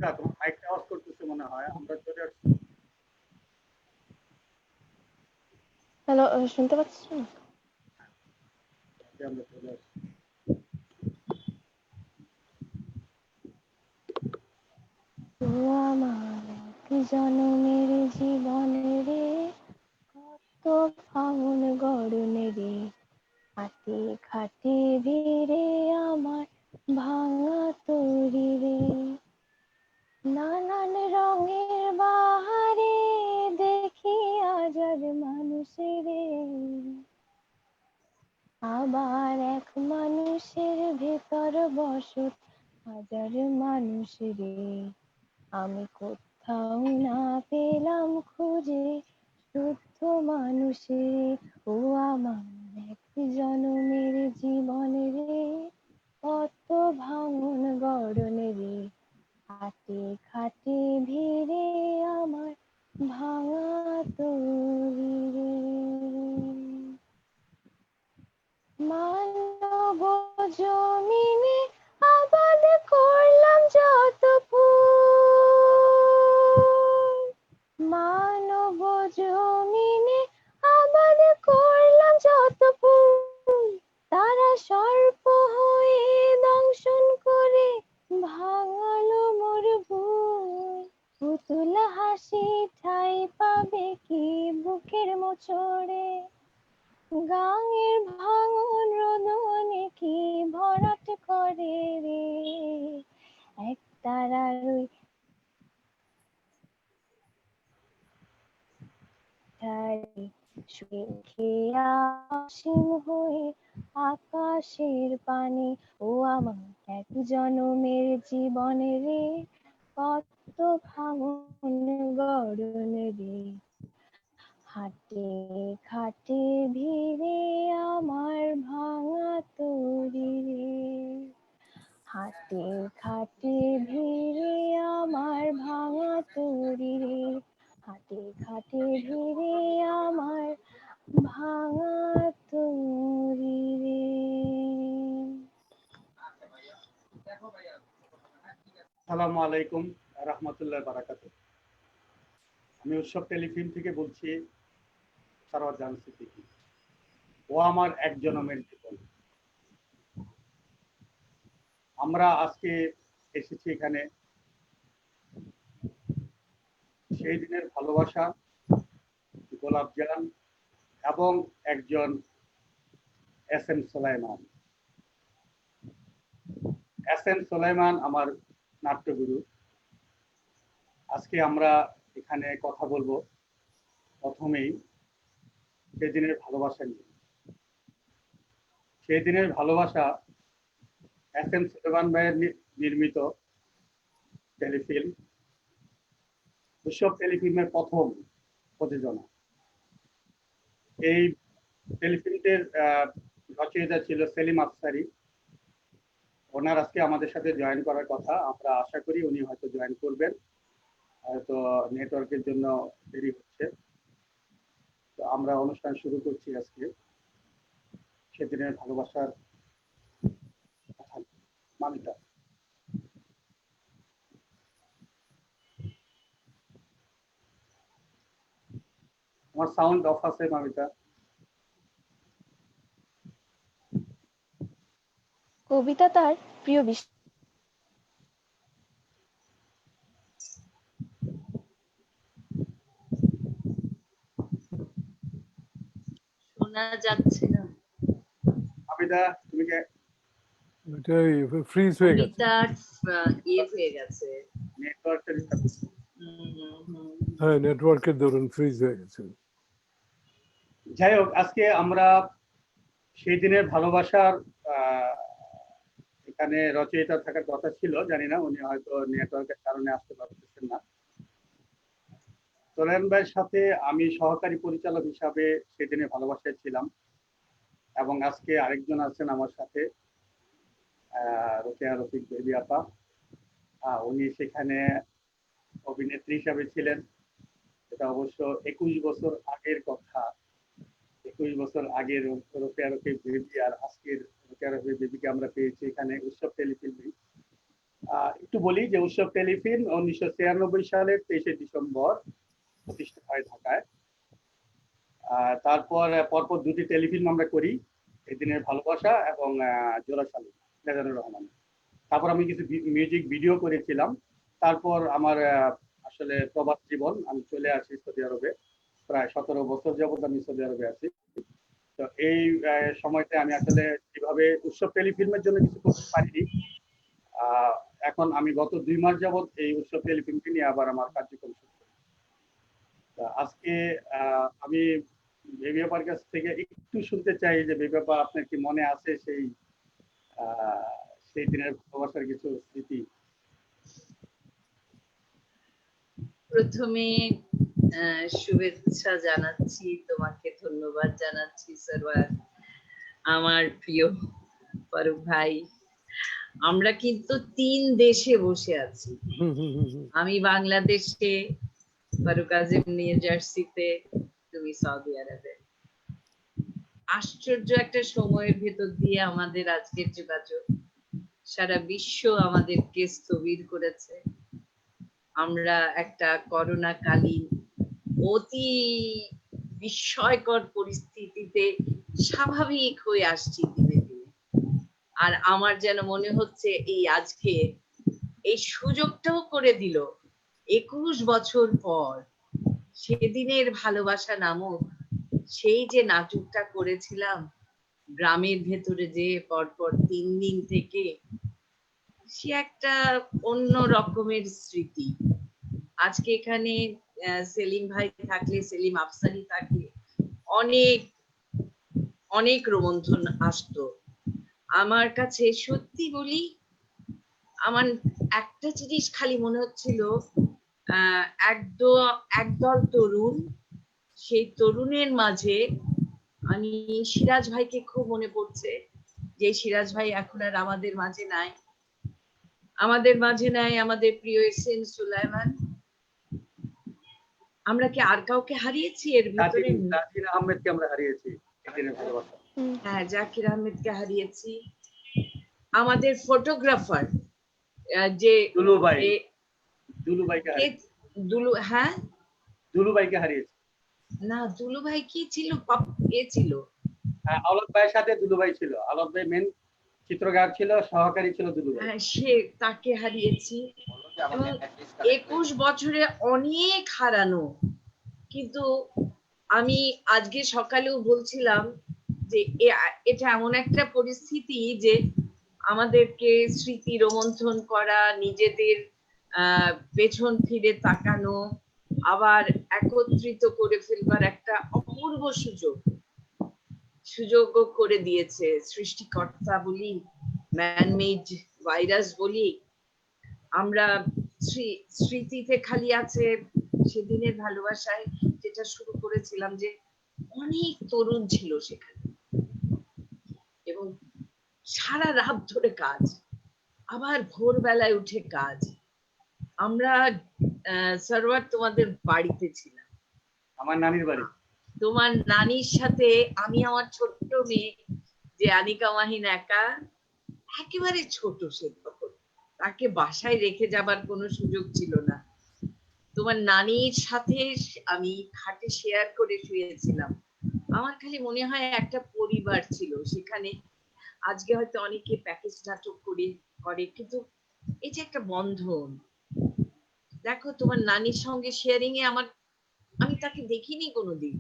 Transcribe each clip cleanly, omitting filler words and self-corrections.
আচ্ছা, তোমার মাইকটা অফ করতেছে মনে হয়। আমরা চলে আসছি। হ্যালো, শুনতে পাচ্ছেন? আমরা চলে আসছি। ও আমার এক জনমের জীবনে রে, কত ফাগুন গড়নে রে, হাতে খাটে ভিড়ে আমার ভাঙা তরি রে, নানান রঙের বাহারে দেখি আজাদ মানুষেরে, আবার এক মানুষের ভেতর বসত হাজার মানুষ রে, আমি কোথাও না পেলাম খুঁজে শুদ্ধ মানুষের। ও আমার এক জনমের জীবনে রে, কত ভাঙন গড়নে রে, হাটে খাটে ভিড়ে আমার ভাঙা তরি রে, মানব জমিনে আবাদ করলাম যত ফুল, মানব জমিনে আবাদ করলাম যত ফুল, তারা সর্প হয়ে দংশন করে ভাঙালো মোর ভুল, পুতুল হাসি ঠাই পাবে কি বুকের মোচড়ে, গাঙের ভাঙন রোদনে কি ভরাট করে রে, এক তারার ওই শুয়ে উঠে অসীম হয়ে আকাশের পানে। ও আমার এক জনমের জীবনে রে, কত ভাঙন গড়নে রে, হাটে খাটে ভিড়ে আমার ভাঙা তরি রে, হাটে খাটে ভিড়ে আমার ভাঙা তরি রে, হাটে খাটে ভিড়ে আমার ভাঙা তরি রে। আসসালামু আলাইকুম রাহমাতুল্লাহি ওয়া বারাকাতুহু। আমি উৎসব টেলিফিল্ম থেকে বলছি, সারওয়ার জাহান সিদ্দিকী। ও আমার এক জনমের জীবন। আমরা আজকে এসেছি এখানে সেই দিনের ভালোবাসা, গোলাপ জান এবং একজন S M Sulaiman. S M Sulaiman আমার নাট্যগুরু। আজকে আমরা এখানে কথা বলবো প্রথমেই সেদিনের ভালোবাসা নিয়ে। সেদিনের ভালোবাসা এস এম সুলাইমান ভাইয়ের নির্মিত টেলিফিল্ম, উৎসব টেলিফিল্মের প্রথম প্রযোজনা। এই টেলিফিল্মটির রচয়িতা ছিল সেলিম আফসারি। ওনার আজকে আমাদের সাথে জয়েন করার কথা, আমরা আশা করি উনি হয়তো জয়েন করবেন, হয়তো নেটওয়ার্কের জন্য দেরি হচ্ছে। তো আমরা অনুষ্ঠান শুরু করছি আজকে সেদিনের ভালোবাসার কথা। মামিতা, আমার সাউন্ড অফ আছে মামিতা? কবিতা তার প্রিয় বিষয়। শোনা যাচ্ছে না। মামিতা, তুমি কে? ওটাই ফ্রিজ হয়ে গেছে, কবিতার হয়ে গেছে। নেটওয়ার্কের হ্যাঁ নেটওয়ার্কের দরুন ফ্রিজ হয়ে গেছে। যাই হোক, আজকে আমরা সেই দিনের ভালোবাসার এখানে রচয়িতা থাকার কথা ছিল, জানি না উনি হয়তো নেটওয়ার্কের কারণে আসতে পারতেছেন না। সোলেন ভাইয়ের সাথে আমি সহকারী পরিচালক হিসাবে সেদিনে ভালোবাসায় ছিলাম, এবং আজকে আরেকজন আছেন আমার সাথে, রোকেয়া রফিক বেবি আপা। উনি সেখানে অভিনেত্রী হিসাবে ছিলেন। এটা অবশ্য 21 বছর আগের কথা। 21 বছর আগের রোকেয়া রফিক বেবি আর আজকের রোকেয়া রফিক বেবিকে আমরা পেয়েছি এখানে উৎসব টেলিফিল্মে। একটু বলি যে উৎসব টেলিফিল্ম 1996 সালের 23শে ডিসেম্বর প্রতিষ্ঠা হয় ঢাকায়। তারপর পরপর দুটি টেলিফিল্ম আমরা করি, এই দিনের ভালোবাসা এবং জোড়াশালী মিজানুর রহমান। তারপর আমি কিছু মিউজিক ভিডিও করেছিলাম। তারপর আমার আসলে প্রবাস জীবন, আমি চলে আসি সৌদি আরবে। প্রায় 17 বছর যাবত আমি সৌদি আরবে আছি। তো এই সময়তে আমি আসলে যেভাবে উৎসব টেলিফিল্মের জন্য কিছু করতে পারিনি। এখন আমি গত 2 মাস যাবত এই উৎসব টেলিফিল্মকে নিয়ে আবার আমার কার্যক্রম শুরু করি। আজকে আমি বেবি আপার কাছ থেকে একটু শুনতে চাই যে বেবি আপা আপনার কি মনে আছে সেই দিনের ভালোবাসার কিছু স্মৃতি? প্রথমে শুভেচ্ছা জানাচ্ছি, তোমাকে ধন্যবাদ জানাচ্ছি সরওয়ার, আমার প্রিয় ফারুক ভাই। আমরা কিন্তু 3 দেশে বসে আছি। আমি বাংলাদেশে, ফারুক আজিম নিউ জার্সিতে, তুমি সৌদি আরবে। আশ্চর্য একটা সময়ের ভেতর দিয়ে আমাদের আজকের যোগাযোগ। সারা বিশ্ব আমাদেরকে স্থবির করেছে। আমরা একটা করোনাকালীন অতি বিস্ময়কর পরিস্থিতিতে স্বাভাবিক হয়ে আসছি দিনে দিনে। আর আমার যেন মনে হচ্ছে এই আজকে এই সুযোগটাও করে দিল 21 বছর পর সেদিনের ভালোবাসা নামক সেই যে নাটকটা করেছিলাম গ্রামের ভেতরে, যে পরপর 3 দিন থেকে, সে একটা অন্য রকমের স্মৃতি। আজকে এখানে সেলিম ভাই থাকলে, সেলিম আফসারি থাকলে অনেক অনেক রোমন্থন আসতো। আমার কাছে সত্যি বলি, আমার একটা জিনিস খালি মনে হচ্ছিল, একদল তরুণ, সেই তরুণের মাঝে আমি সিরাজ ভাইকে খুব মনে পড়ছে, যে সিরাজ ভাই এখন আর আমাদের মাঝে নাই। আমাদের প্রিয় এসএন সুলাইমান। আমরা কি আর কাউকে হারিয়েছি এর ভিতরে? জাকির আহমেদকে আমরা হারিয়েছি এদিনের ভালোবাসা। হ্যাঁ, জাকির আহমেদকে হারিয়েছি। আমাদের ফটোগ্রাফার যে দুলুভাইকে হ্যাঁ দুলুভাইকে হারিয়েছি। না, দুলুভাই কি ছিল? এ ছিল আলোক ভাইয়ের সাথে দুলুভাই ছিল। আলোক ভাই মেন চিত্রগ্রাহক ছিল, সহকারী ছিল দুলুভাই। হ্যাঁ, তাকে হারিয়েছি। এবং 21 বছরে অনেক হারানো। কিন্তু আমি আজকে সকালেও বলছিলাম যে এটা এমন একটা পরিস্থিতি যে আমাদেরকে স্মৃতি রোমন্থন করা, নিজেদের পেছন ফিরে তাকানো, আবার একত্রিত করে ফেলবার একটা অপূর্ব সুযোগ করে দিয়েছে সৃষ্টিকর্তা বলি, ম্যানমেড ভাইরাস বলি। আমরা স্মৃতিতে খালি আছে সেদিনের ভালোবাসায়, যেটা শুরু করেছিলাম, যে অনেক তরুণ ছিল সেখানে এবং সারা রাত ধরে কাজ, আবার ভোরবেলায় উঠে কাজ। আমরা সরওয়ার তোমাদের বাড়িতে ছিলাম, আমার নানির বাড়ি। তোমার নানির সাথে আমি, আমার ছোট্ট মেয়ে যে আনিকা মাহিন, একেবারে ছোট, সে তখন তাকে বাসায় রেখে যাবার কোনো সুযোগ ছিল না। তোমার নানির সাথে আমি খাটে শেয়ার করে শুয়েছিলাম। আমার খালি মনে হয় একটা পরিবার ছিল সেখানে। আজকে হয়তো অনেকে প্যাকেজ নাটক করে, কিন্তু এই যে একটা বন্ধন, দেখো তোমার নানির সঙ্গে শেয়ারিং এ আমি তাকে দেখিনি কোনোদিন,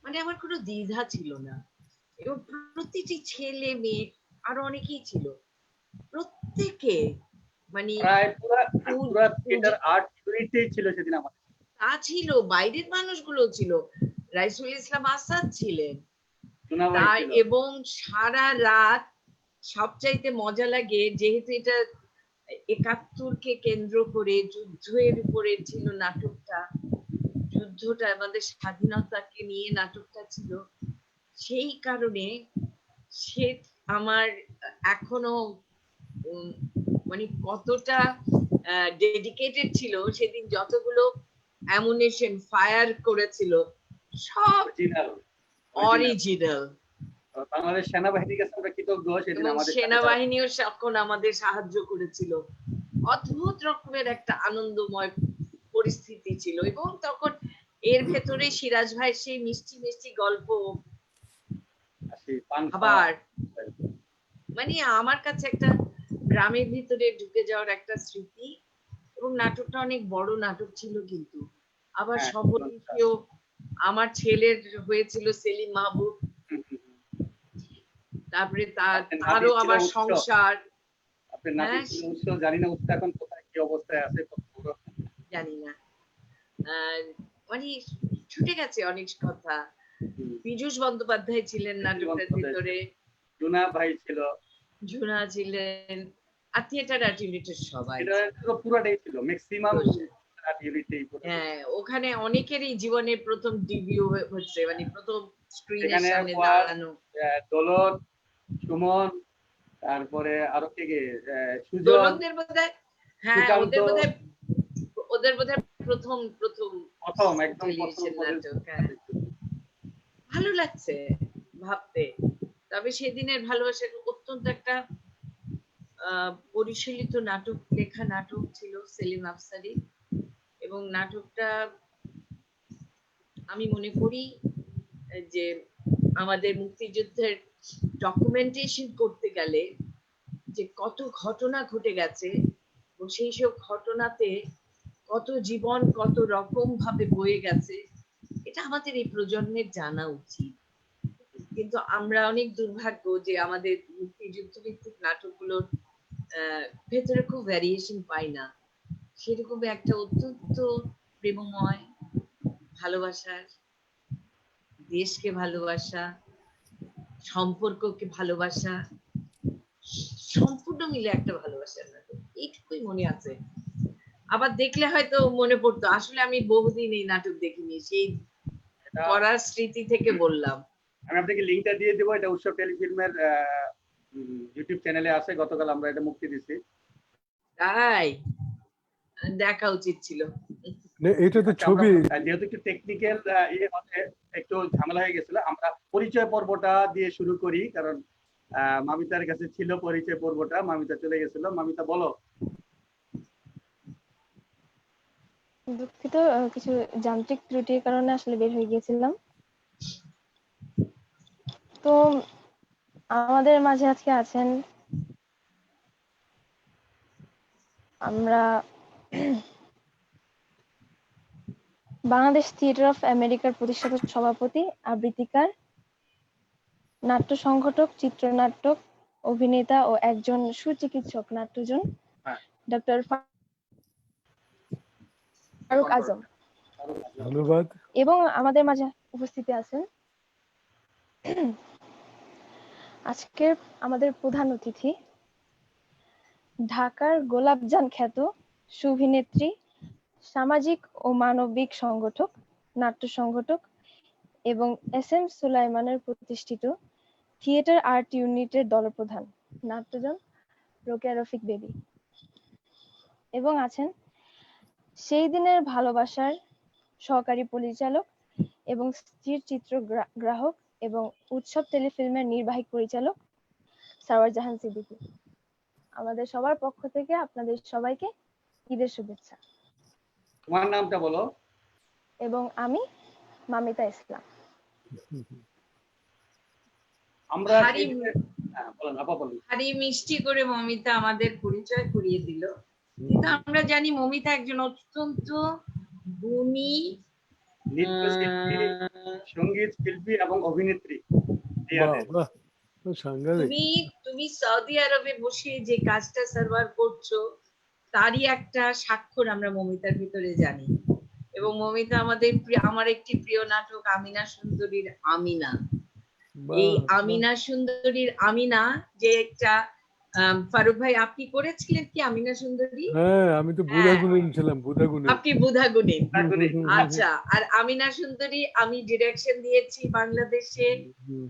মানে আমার কোনো দ্বিধা ছিল না। এবং প্রতিটি ছেলে মেয়ে আরো অনেকেই ছিল, প্রত্যেকে মানে পুরা থিয়েটার আর্ট ইউনিটেই ছিল সেদিন আমাদের। তা ছিল, বাইরের মানুষগুলো ছিল, রাইসুল ইসলাম আসাদ ছিলেন, এবং সারা রাত। সবচাইতে মজা লাগে যেহেতু এটা 71কে কেন্দ্র করে যুদ্ধের উপরে ছিল নাটকটা, যুদ্ধটা আমাদের স্বাধীনতাকে নিয়ে নাটকটা ছিল, সেই কারণে সে আমার এখনো মানে কতটা ডেডিকেটেড ছিল। সেদিন যতগুলো অ্যামুনেশন ফায়ার করেছিল সব অরিজিনাল। বাংলাদেশ সেনাবাহিনীর কাছে আমরা কৃতজ্ঞ, সেদিন আমাদের সেনাবাহিনীও তখন আমাদের সাহায্য করেছিল। অদ্ভুত রকমের একটা আনন্দময় পরিস্থিতি ছিল, এবং তখন এর ভেতরে সিরাজ ভাই সেই মিষ্টি মিষ্টি গল্প, সেই পান খাওয়া। আবার মানে আমার কাছে একটা গ্রামের ভিতরে ঢুকে যাওয়ার একটা স্মৃতি, এবং নাটকটা অনেক বড় নাটক ছিল, কিন্তু আবার হ্যাঁ, সপরিচয় আমার ছেলের হয়েছিল সেলিম মাহবুব, হুম, হুম, হুম। তারপরে আপনার নাতি তারও ছিল আবার উৎস। সংসার, আপনার নাতি হ্যাঁ ছিল উৎস, জানি না উৎস এখন কোথায় কি অবস্থায় আছে, কত বড়। জানি না, মানে ছুটে গেছে অনেক কথা। হুম। পীযূষ বন্দ্যোপাধ্যায় ছিলেন নাটকের ভিতরে, জুনা ভাই ছিল, ঝুনা ছিলেন, আর থিয়েটার আর্ট ইউনিটের সবাই এটা তো পুরাটাই ছিল, ম্যাক্সিমাম ইউনিটেই। হ্যাঁ, ওখানে অনেকেরই জীবনের প্রথম ডিবিউ হচ্ছে, মানে প্রথম স্ক্রিনের এখানে সামনে দাঁড়ানো। দোলন, সুমন, তারপরে আরো কে কে, সুজন, দোলনদের বোধহয়, হ্যাঁ সুকান্ত, ওদের বোধহয় প্রথম প্রথম একদম টেলিভিশন প্রথম নাটক। হ্যাঁ, ভালো লাগছে ভাবতে। তবে সেদিনের ভালোবাসা অত্যন্ত একটা পরিশীলিত নাটক, লেখা নাটক ছিল সেলিম আফসারি, এবং নাটকটা আমি মনে করি যে আমাদের মুক্তিযুদ্ধের ডকুমেন্টেশন করতে গেলে যে কত ঘটনা ঘটে গেছে, এবং সেই সব ঘটনাতে কত জীবন কত রকম ভাবে বয়ে গেছে, এটা আমাদের এই প্রজন্মের জানা উচিত। কিন্তু আমরা অনেক দুর্ভাগ্য যে আমাদের মুক্তিযুদ্ধ ভিত্তিক নাটকগুলোর ভেতরে খুব ভ্যারিয়েশন পাই না, সেরকম একটা অত্যন্ত প্রেমময় ভালোবাসার, দেশকে ভালোবাসা, সম্পর্ককে ভালোবাসা, সম্পূর্ণ মিলে একটা ভালোবাসার নাটক, এইটুকুই মনে আছে। আবার দেখলে হয়তো মনে পড়তো, আসলে আমি বহুদিন এই নাটক দেখিনি, সেই পড়ার স্মৃতি থেকে বললাম। আমি আপনাকে লিংকটা দিয়ে দেবো, এটা উৎসব টেলিফিল্মের ইউটিউব চ্যানেলে আছে, গতকাল আমরা এটা মুক্তি দিছি। তাই দেখা উচিত ছিল। এটা তো ছবি, যেহেতু একটু টেকনিক্যাল একটু ঝামেলা হয়ে গেছিল, আমরা পরিচয় পর্বটা দিয়ে শুরু করি, কারণ মামিতার কাছে ছিল পরিচয় পর্বটা, মামিতা চলে গেছিল। মামিতা বলো। দুঃখিত, কিছু যান্ত্রিক ত্রুটির কারণে আসলে বের হয়ে গিয়েছিলাম। তো আমাদের মাঝে আজকে আছেন আমরা বাংলাদেশ থিয়েটার অফ আমেরিকার প্রতিষ্ঠাতা সভাপতি, আবৃত্তিকার, নাট্য সংগঠক, চিত্রনাট্যক, অভিনেতা ও একজন সুচিকিৎসক নাট্যজন ডক্টর ফারুক আজম। ধন্যবাদ। এবং আমাদের মাঝে উপস্থিত আছেন আজকের আমাদের প্রধান অতিথি, ঢাকার গোলাপজান খ্যাত সুভিনেত্রী, সামাজিক ও মানবিক সংগঠক, নাট্য সংগঠক এবং এস এম সুলাইমানের প্রতিষ্ঠিত থিয়েটার আর্ট ইউনিটের দলপ্রধান নাট্যজন রোকেয়া রফিক বেবি। এবং আছেন সেই দিনের ভালোবাসার সহকারী পরিচালক এবং স্থির চিত্র গ্রাহক এবং উৎসব টেলিফিল্মের নির্বাহী পরিচালক সারওয়ার জাহান সিদ্দিকী। আমাদের সবার পক্ষ থেকে আপনাদের সবাইকে ঈদের শুভেচ্ছা। তোমার নামটা বলো। এবং আমি মামিতা ইসলাম। আমরা ভারী মিষ্টি করে মমিতা আমাদের পরিচয় করিয়ে দিল, কিন্তু আমরা জানি মমিতা একজন অত্যন্ত গুণী নৃত্যশিল্পী, সঙ্গীত শিল্পী এবং অভিনেত্রী। তুমি সৌদি আরবে বসে যে কাজটা সার্ভার করছো, তারই একটা স্বাক্ষর আমরা মমিতার ভিতরে জানি। এবং মমিতা আমার একটি প্রিয় নাটক আমিনা সুন্দরীর আমিনা, এই আমিনা সুন্দরীর আমিনা যে একটা ফারুক ভাই আপনি করেছিলেন কি আমিনা সুন্দরী? হ্যাঁ, আমি তো বুধাগুণিন ছিলাম। আপনি বুধাগুণিন, আচ্ছা। আর আমিনা সুন্দরী আমি ডিরেকশন দিয়েছি বাংলাদেশে,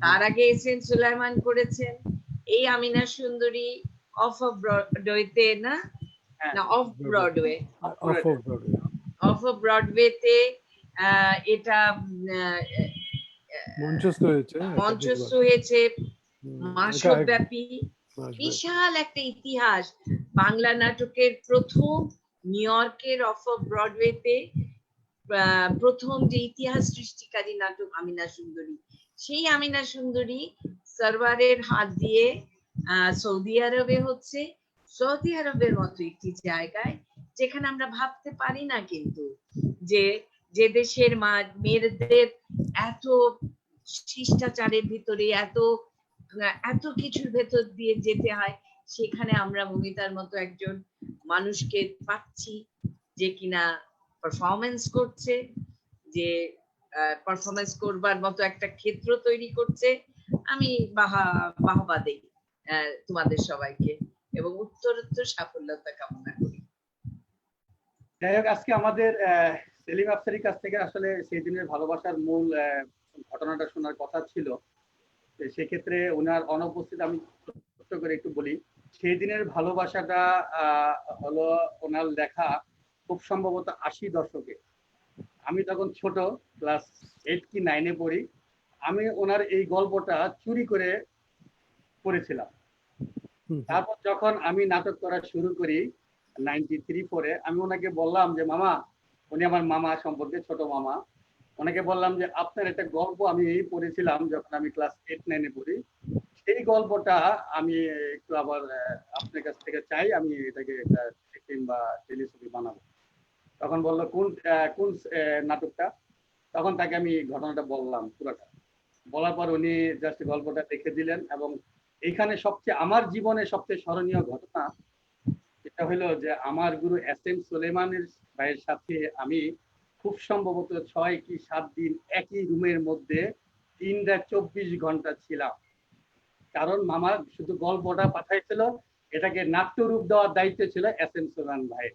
তার আগে এস এন সুলাইমান করেছেন। এই আমিনা সুন্দরী অফ ব্রডওয়েতে না অফ ব্রডওয়ে, অফ ব্রডওয়েতে এটা মঞ্চস্থ হয়েছে মাসব্যাপী, বিশাল একটা ইতিহাস। বাংলা নাটকের প্রথম নিউ ইয়র্কের অফ ব্রডওয়েতে প্রথম যে ইতিহাস সৃষ্টিকারী নাটক আমিনা সুন্দরী, সেই আমিনা সুন্দরী সরওয়ারের হাত দিয়ে সৌদি আরবে হচ্ছে। সৌদি আরবের মতো একটি জায়গায় যেখানে আমরা ভাবতে পারি না কিন্তু যে দেশের মেয়েদের এত শিষ্টাচারের ভিতরে এত কিছুর ভেতর দিয়ে যেতে হয়, সেখানে আমরা মমিতার মতো একজন মানুষকে পাচ্ছি যে কিনা পারফরমেন্স করছে, যে পারফরমেন্স করবার মতো একটা ক্ষেত্র তৈরি করছে। আমি বাহবা দেই তোমাদের সবাইকে এবং উত্তরোত্তর সাফল্যতা কামনা করি। যাই হোক, আজকে আমাদের সেলিম আফসারির কাছ থেকে আসলে সেই দিনের ভালোবাসার মূল ঘটনাটা শোনার কথা ছিল। সেক্ষেত্রে ওনার অনুপস্থিত আমি ছোট্ট করে একটু বলি। সেই দিনের ভালোবাসাটা হলো ওনার লেখা খুব সম্ভবত 80 দশকে। আমি তখন ছোট, ক্লাস 8 কি 9-এ পড়ি। আমি ওনার এই গল্পটা চুরি করে পড়েছিলাম। তারপর যখন আমি নাটক করা শুরু করি 93-4-এ, আমি ওনাকে বললাম যে মামা, উনি আমার মামা সম্পর্কে ছোট মামা, ওনাকে বললাম যে আপনার একটা গল্প আমি পড়েছিলাম যখন আমি ক্লাস 8-9-এ পড়ি, সেই গল্পটা আমি একটু আবার আপনার কাছ থেকে চাই, আমি এটাকে একটা ফিল্ম বা টেলিছবি বানাবো। তখন বললো কোন নাটকটা? তখন তাকে আমি ঘটনাটা বললাম পুরোটা। বলার পর উনি জাস্ট গল্পটা লিখে দিলেন। এবং এইখানে আমার জীবনে সবচেয়ে স্মরণীয় ঘটনা এটা হলো যে আমার গুরু SM সুলাইমানের ভাইয়ের সাথে আমি খুব সম্ভবত 6 কি 7 দিন একই রুমের মধ্যে 3-24 ঘন্টা ছিলাম। কারণ মামা শুধু গল্পটা পাঠাইছিল, এটাকে নাট্যরূপ দেওয়ার দায়িত্ব ছিল SM সুলাইমান ভাই।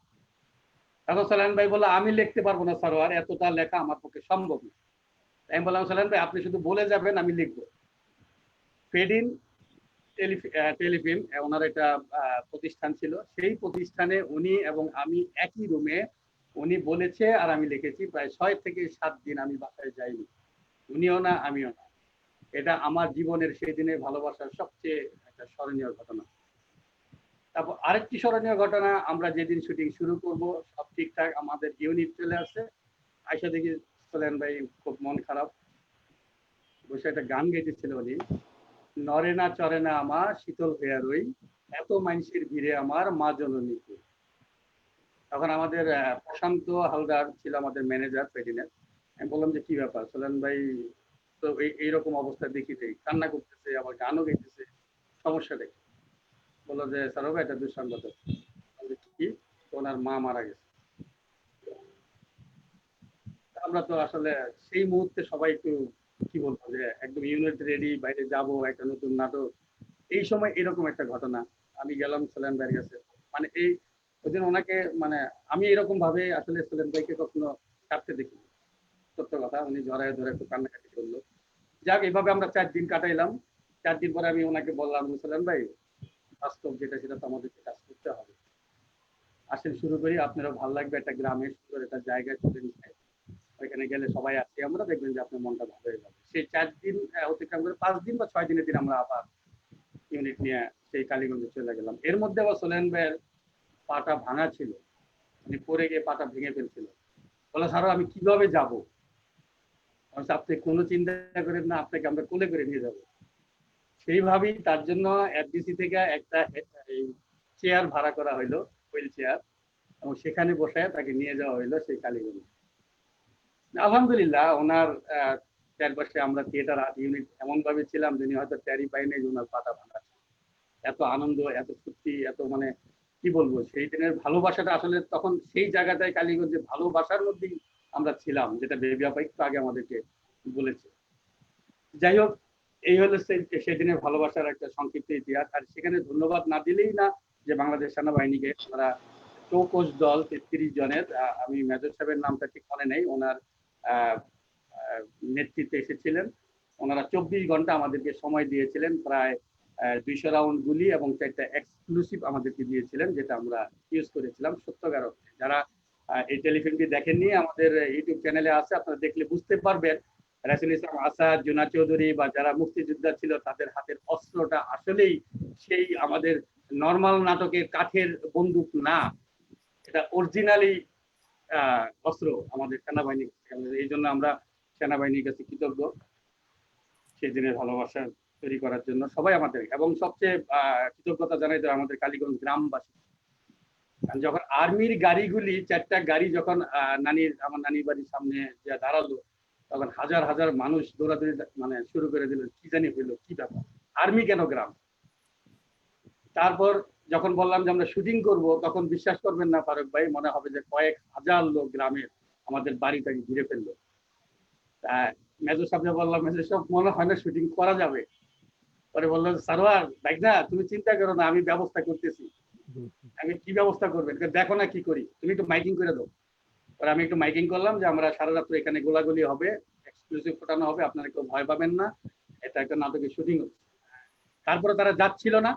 তখন সুলাইমান ভাই বললো আমি লিখতে পারবো না সরোয়ার, এতটা লেখা আমার পক্ষে সম্ভব না। আমি বললাম সুলাইমান ভাই আপনি শুধু বলে যাবেন, আমি লিখবো। ফেডিন টেলিফিল্ম ওনার একটা প্রতিষ্ঠান ছিল, সেই প্রতিষ্ঠানে উনি এবং আমি একই রুমে, উনি বলেছে আর আমি লিখেছি, প্রায় 6 থেকে 7 দিন আমি বাসায় যাইনি, উনিও না আমিও না। এটা আমার জীবনের সেই দিনের ভালোবাসার সবচেয়ে একটা স্মরণীয় ঘটনা। তারপর আরেকটি স্মরণীয় ঘটনা, আমরা যেদিন শুটিং শুরু করব সব ঠিকঠাক, আমাদের ইউনিট চলে আসছে, আয়সা দেখি সুলাইমান ভাই খুব মন খারাপ, বসে একটা গান গাইতেছিল উনি, নরে না চরে না আমার শীতল হইয়া রই, এত মানুষের ভিড়ে আমার মা জননীকে। তখন আমাদের প্রশান্ত হালদার ছিল আমাদের ম্যানেজার ফেডিনের। আমি বললাম যে কি ব্যাপার সুলাইমান ভাই তো এইরকম অবস্থা দেখি দেই, কান্না করতেছে, আবার গানও গাইতেছে, সমস্যা দেখি। বললো যে স্যার ভাই এটা দুঃসংবাদ, কি ওনার মা মারা গেছে। আমরা তো আসলে সেই মুহূর্তে সবাই একটু কি বলবো যে একদম ইউনিট রেডি, বাইরে যাব একটা নতুন নাটক, এই সময় এরকম একটা ঘটনা। আমি গেলাম সুলাইমান ভাইয়ের কাছে, মানে এই ওইদিন ওনাকে মানে আমি এরকম ভাবে আসলে সুলাইমান ভাইকে কখনো কাঁদতে দেখি, সত্য কথা। উনি জড়ায় ধরে একটু কান্নাকাটি করলো। যাক, এইভাবে আমরা 4 দিন কাটাইলাম। 4 দিন পরে আমি ওনাকে বললাম সুলাইমান ভাই বাস্তব যেটা সেটা তো আমাদেরকে কাজ করতে হবে, আসেন শুরু করি, আপনারও ভালো লাগবে, একটা গ্রামের সুন্দর একটা জায়গায় চলে নিতে, ওইখানে গেলে সবাই আসি আমরা, দেখবেন যে আপনার মনটা ভালো হয়ে যাবে। সেই 4 দিন অতিক্রম করে 5 দিন বা 6 দিনের দিন আমরা আবার ইউনিট নিয়ে সেই কালীগঞ্জে চলে গেলাম। এর মধ্যে আবার সুলাইমান ভাইয়ের পাটা ভাঙা ছিল, উনি পড়ে গিয়ে পাটা ভেঙে ফেলছিল। বলে স্যার আমি কিভাবে যাবো? আপনি কোনো চিন্তা করেন না, আপনাকে আমরা কোলে করে নিয়ে যাবো। সেইভাবেই তার জন্য FDC থেকে একটা চেয়ার ভাড়া করা হইলো, হুইল চেয়ার, এবং সেখানে বসায় তাকে নিয়ে যাওয়া হইলো সেই কালীগঞ্জ। আলহামদুলিল্লাহ ওনার চারপাশে আমরা থিয়েটার আর্ট ইউনিট এমন ভাবে ছিলাম যিনি হয়তো ট্যারি পাইনি যে ওনার পাতা ভাঙা। এত আনন্দ, এত ফুর্তি, এত মানে কি বলবো, সেই দিনের ভালোবাসাটা আসলে তখন সেই জায়গাটায় কালীগঞ্জে ভালোবাসার মধ্যেই আমরা ছিলাম, যেটা বেবি আপা একটু আগে আমাদেরকে বলেছে। যাই হোক, এই হলো সেদিনের ভালোবাসার একটা সংক্ষিপ্ত ইতিহাস। আর সেখানে ধন্যবাদ না দিলেই না যে বাংলাদেশ সেনাবাহিনীকে, তারা চৌকস দল 33 জনের, আমি মেজর সাহেবের নামটা ঠিক মনে নেই, ওনার নেতৃত্বে এসেছিলেন। ওনারা 24 ঘন্টা আমাদেরকে সময় দিয়েছিলেন, প্রায় 200 রাউন্ড গুলি এবং 4টা এক্সক্লুসিভ আমাদেরকে দিয়েছিলেন, যেটা আমরা ইউজ করেছিলাম সত্যকার অর্থে। যারা এই টেলিফিল্মটি দেখেননি, আমাদের ইউটিউব চ্যানেলে আছে, আপনারা দেখলে বুঝতে পারবেন রাসেল ইসলাম আসাদ, জুনা চৌধুরী বা যারা মুক্তিযোদ্ধা ছিল তাদের হাতের অস্ত্রটা আসলেই সেই আমাদের নর্মাল নাটকের কাঠের বন্দুক না, এটা অরিজিনালি অস্ত্র আমাদের সেনাবাহিনী। এই জন্য আমরা সেনাবাহিনীর কাছে কৃতজ্ঞ সেই দিনের ভালোবাসা তৈরি করার জন্য সবাই আমাদের, এবং সবচেয়ে কৃতজ্ঞতা জানাই তো আমাদের কালীগঞ্জ গ্রামবাসী। যখন আর্মির গাড়িগুলি 4টা গাড়ি যখন আমার নানির বাড়ির সামনে যে দাঁড়ালো, তখন হাজার হাজার মানুষ দৌড়াদৌড়ি মানে শুরু করে দিল, কি জানি হইলো, কি ব্যাপার, আর্মি কেন গ্রাম। তারপর যখন বললাম যে আমরা শুটিং করব, তখন বিশ্বাস করবেন না ফারুক ভাই, মনে হবে যে কয়েক হাজার লোক গ্রামের আমাদের বাড়িটাকে ঘিরে ফেললো। মেজর সাহেব বললাম, মেজর সাহেব মনে হয় না শুটিং করা যাবে। পরে বললো, সারোয়ার দেখ না, তুমি চিন্তা করো না, আমি ব্যবস্থা করতেছি। আমি কি ব্যবস্থা করবেন, দেখো না কি করি, তুমি একটু মাইকিং করে দাও। পরে আমি একটু মাইকিং করলাম যে আমরা সারা রাত্র এখানে গোলাগুলি হবে, এক্সক্লুসিভ ফোটানো হবে, আপনারা কেউ ভয় পাবেন না, এটা একটা নাটকের শুটিং হচ্ছে। তারপরে তারা যাচ্ছিল না,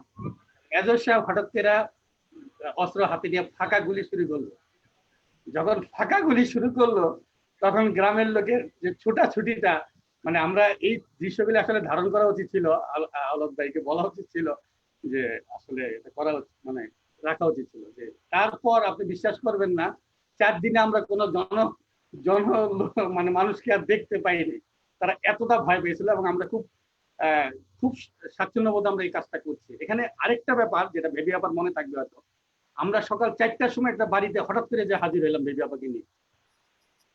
মেজর সাহেব হঠাৎ করে অস্ত্র হাতে নিয়ে ফাঁকা গুলি শুরু করলো। যখন ফাঁকা গুলি শুরু করলো, তখন গ্রামের লোকের যে ছোটাছুটিটা, মানে আমরা এই দৃশ্যগুলি আসলে ধারণ করা উচিত ছিল, আলোক ভাইকে বলা উচিত ছিল যে আসলে এটা করা মানে রাখা উচিত ছিল। যে তারপর আপনি বিশ্বাস করবেন না, 4 দিনে আমরা কোনো জন মানে মানুষকে আর দেখতে পাইনি, তারা এতটা ভয় পেয়েছিল। এবং আমরা খুব খুব স্বাচ্ছন্দ্য বোধ আমরা এই কাজটা করছি। এখানে আরেকটা ব্যাপার যেটা বেবি আপার মনে থাকবে হয়তো, আমরা সকাল 4টার সময় একটা বাড়িতে হঠাৎ করে যে হাজির হলাম বেবি আপাকে নিয়ে।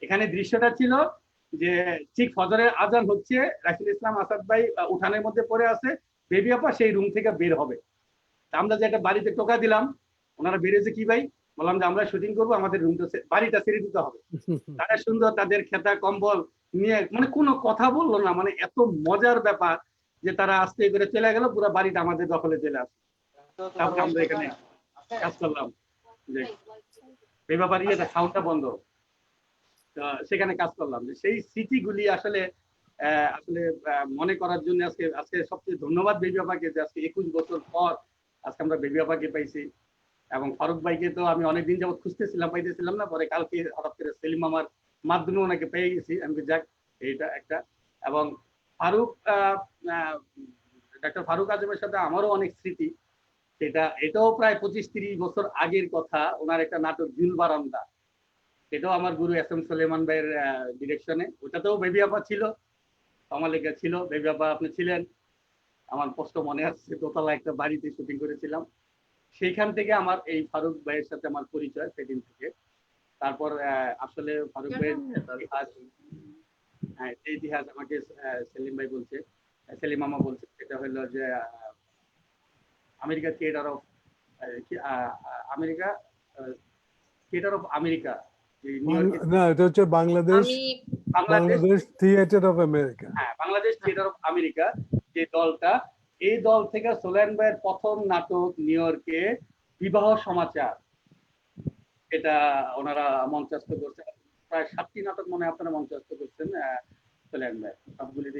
এখানে দৃশ্যটা ছিল যে ঠিক ফজরের আজান হচ্ছে, রাশিদ ইসলাম আসাদ ভাই উঠানের মধ্যে পড়ে আছে, বেবি আপা সেই রুম থেকে বের হবে। আমরা যে একটা বাড়িতে টোকা দিলাম, ওনারা বেরিয়েছে, কি ভাই, বললাম যে আমরা শুটিং করবো, আমাদের রুমটা বাড়িটা ছেড়ে দিতে হবে। তারা সুন্দর তাদের খেতা কম্বল নিয়ে, মানে কোনো কথা বললো না, মানে এত মজার ব্যাপার যে তারা আস্তে করে চলে গেল, পুরো বাড়িটা আমাদের দখলে চলে আসে। তারপরে আমরা এখানে কাজ করলাম, যে এই ব্যাপারে সাউন্ডটা বন্ধ, সেখানে কাজ করলাম। যে সেই স্মৃতিগুলি আসলে আসলে মনে করার জন্য আজকে সবচেয়ে ধন্যবাদ বেবি আপাকে, যে আজকে 21 বছর পর আজকে আমরা বেবি আপাকে পাইছি। এবং ফারুক ভাইকে তো আমি অনেকদিন যাবত খুঁজতেছিলাম, পাইতেছিলাম না, পরে কালকে হঠাৎ করে সেলিম আমার মাধ্যমে ওনাকে পেয়ে গেছি। আমি যাক, এইটা একটা। এবং ফারুক ডাক্তার ফারুক আজমের সাথে আমারও অনেক স্মৃতি। এটাও প্রায় 25-30 বছর আগের কথা। ওনার একটা নাটক জুল বারান্দা, এটাও আমার গুরু এস এম সুলেমান ভাইয়ের ডিরেকশনে। ওটাতেও বেবি আপা ছিল, কমালিকা ছিল, বেবি আপা আপনি ছিলেন। আমার কষ্ট মনে আছে, দোতলা একটা বাড়িতে শুটিং করেছিলাম। সেইখান থেকে আমার এই ফারুক ভাইয়ের সাথে আমার পরিচয়, সেদিন থেকে। তারপর আসলে ফারুক ভাইয়ের এই ইতিহাস আমাকে সেলিম ভাই বলছে, সেলিম মামা বলছে, সেটা হলো যে আমেরিকা থিয়েটার অফ আমেরিকা, না, এটা হচ্ছে বাংলাদেশ থিয়েটার অফ আমেরিকা। হ্যাঁ, বাংলাদেশ থিয়েটার অফ আমেরিকা যে দলটা, এই দল থেকে সোলায়ন ভাইয়ের প্রথম নাটক নিউ ইয়র্কে বিবাহ সমাচার, এটা ওনারা মঞ্চস্থ করছেন। প্রায় 7টি নাটক মনে হয় আপনারা মঞ্চস্থ করছেন সোলায়ন ভাই, সবগুলিতে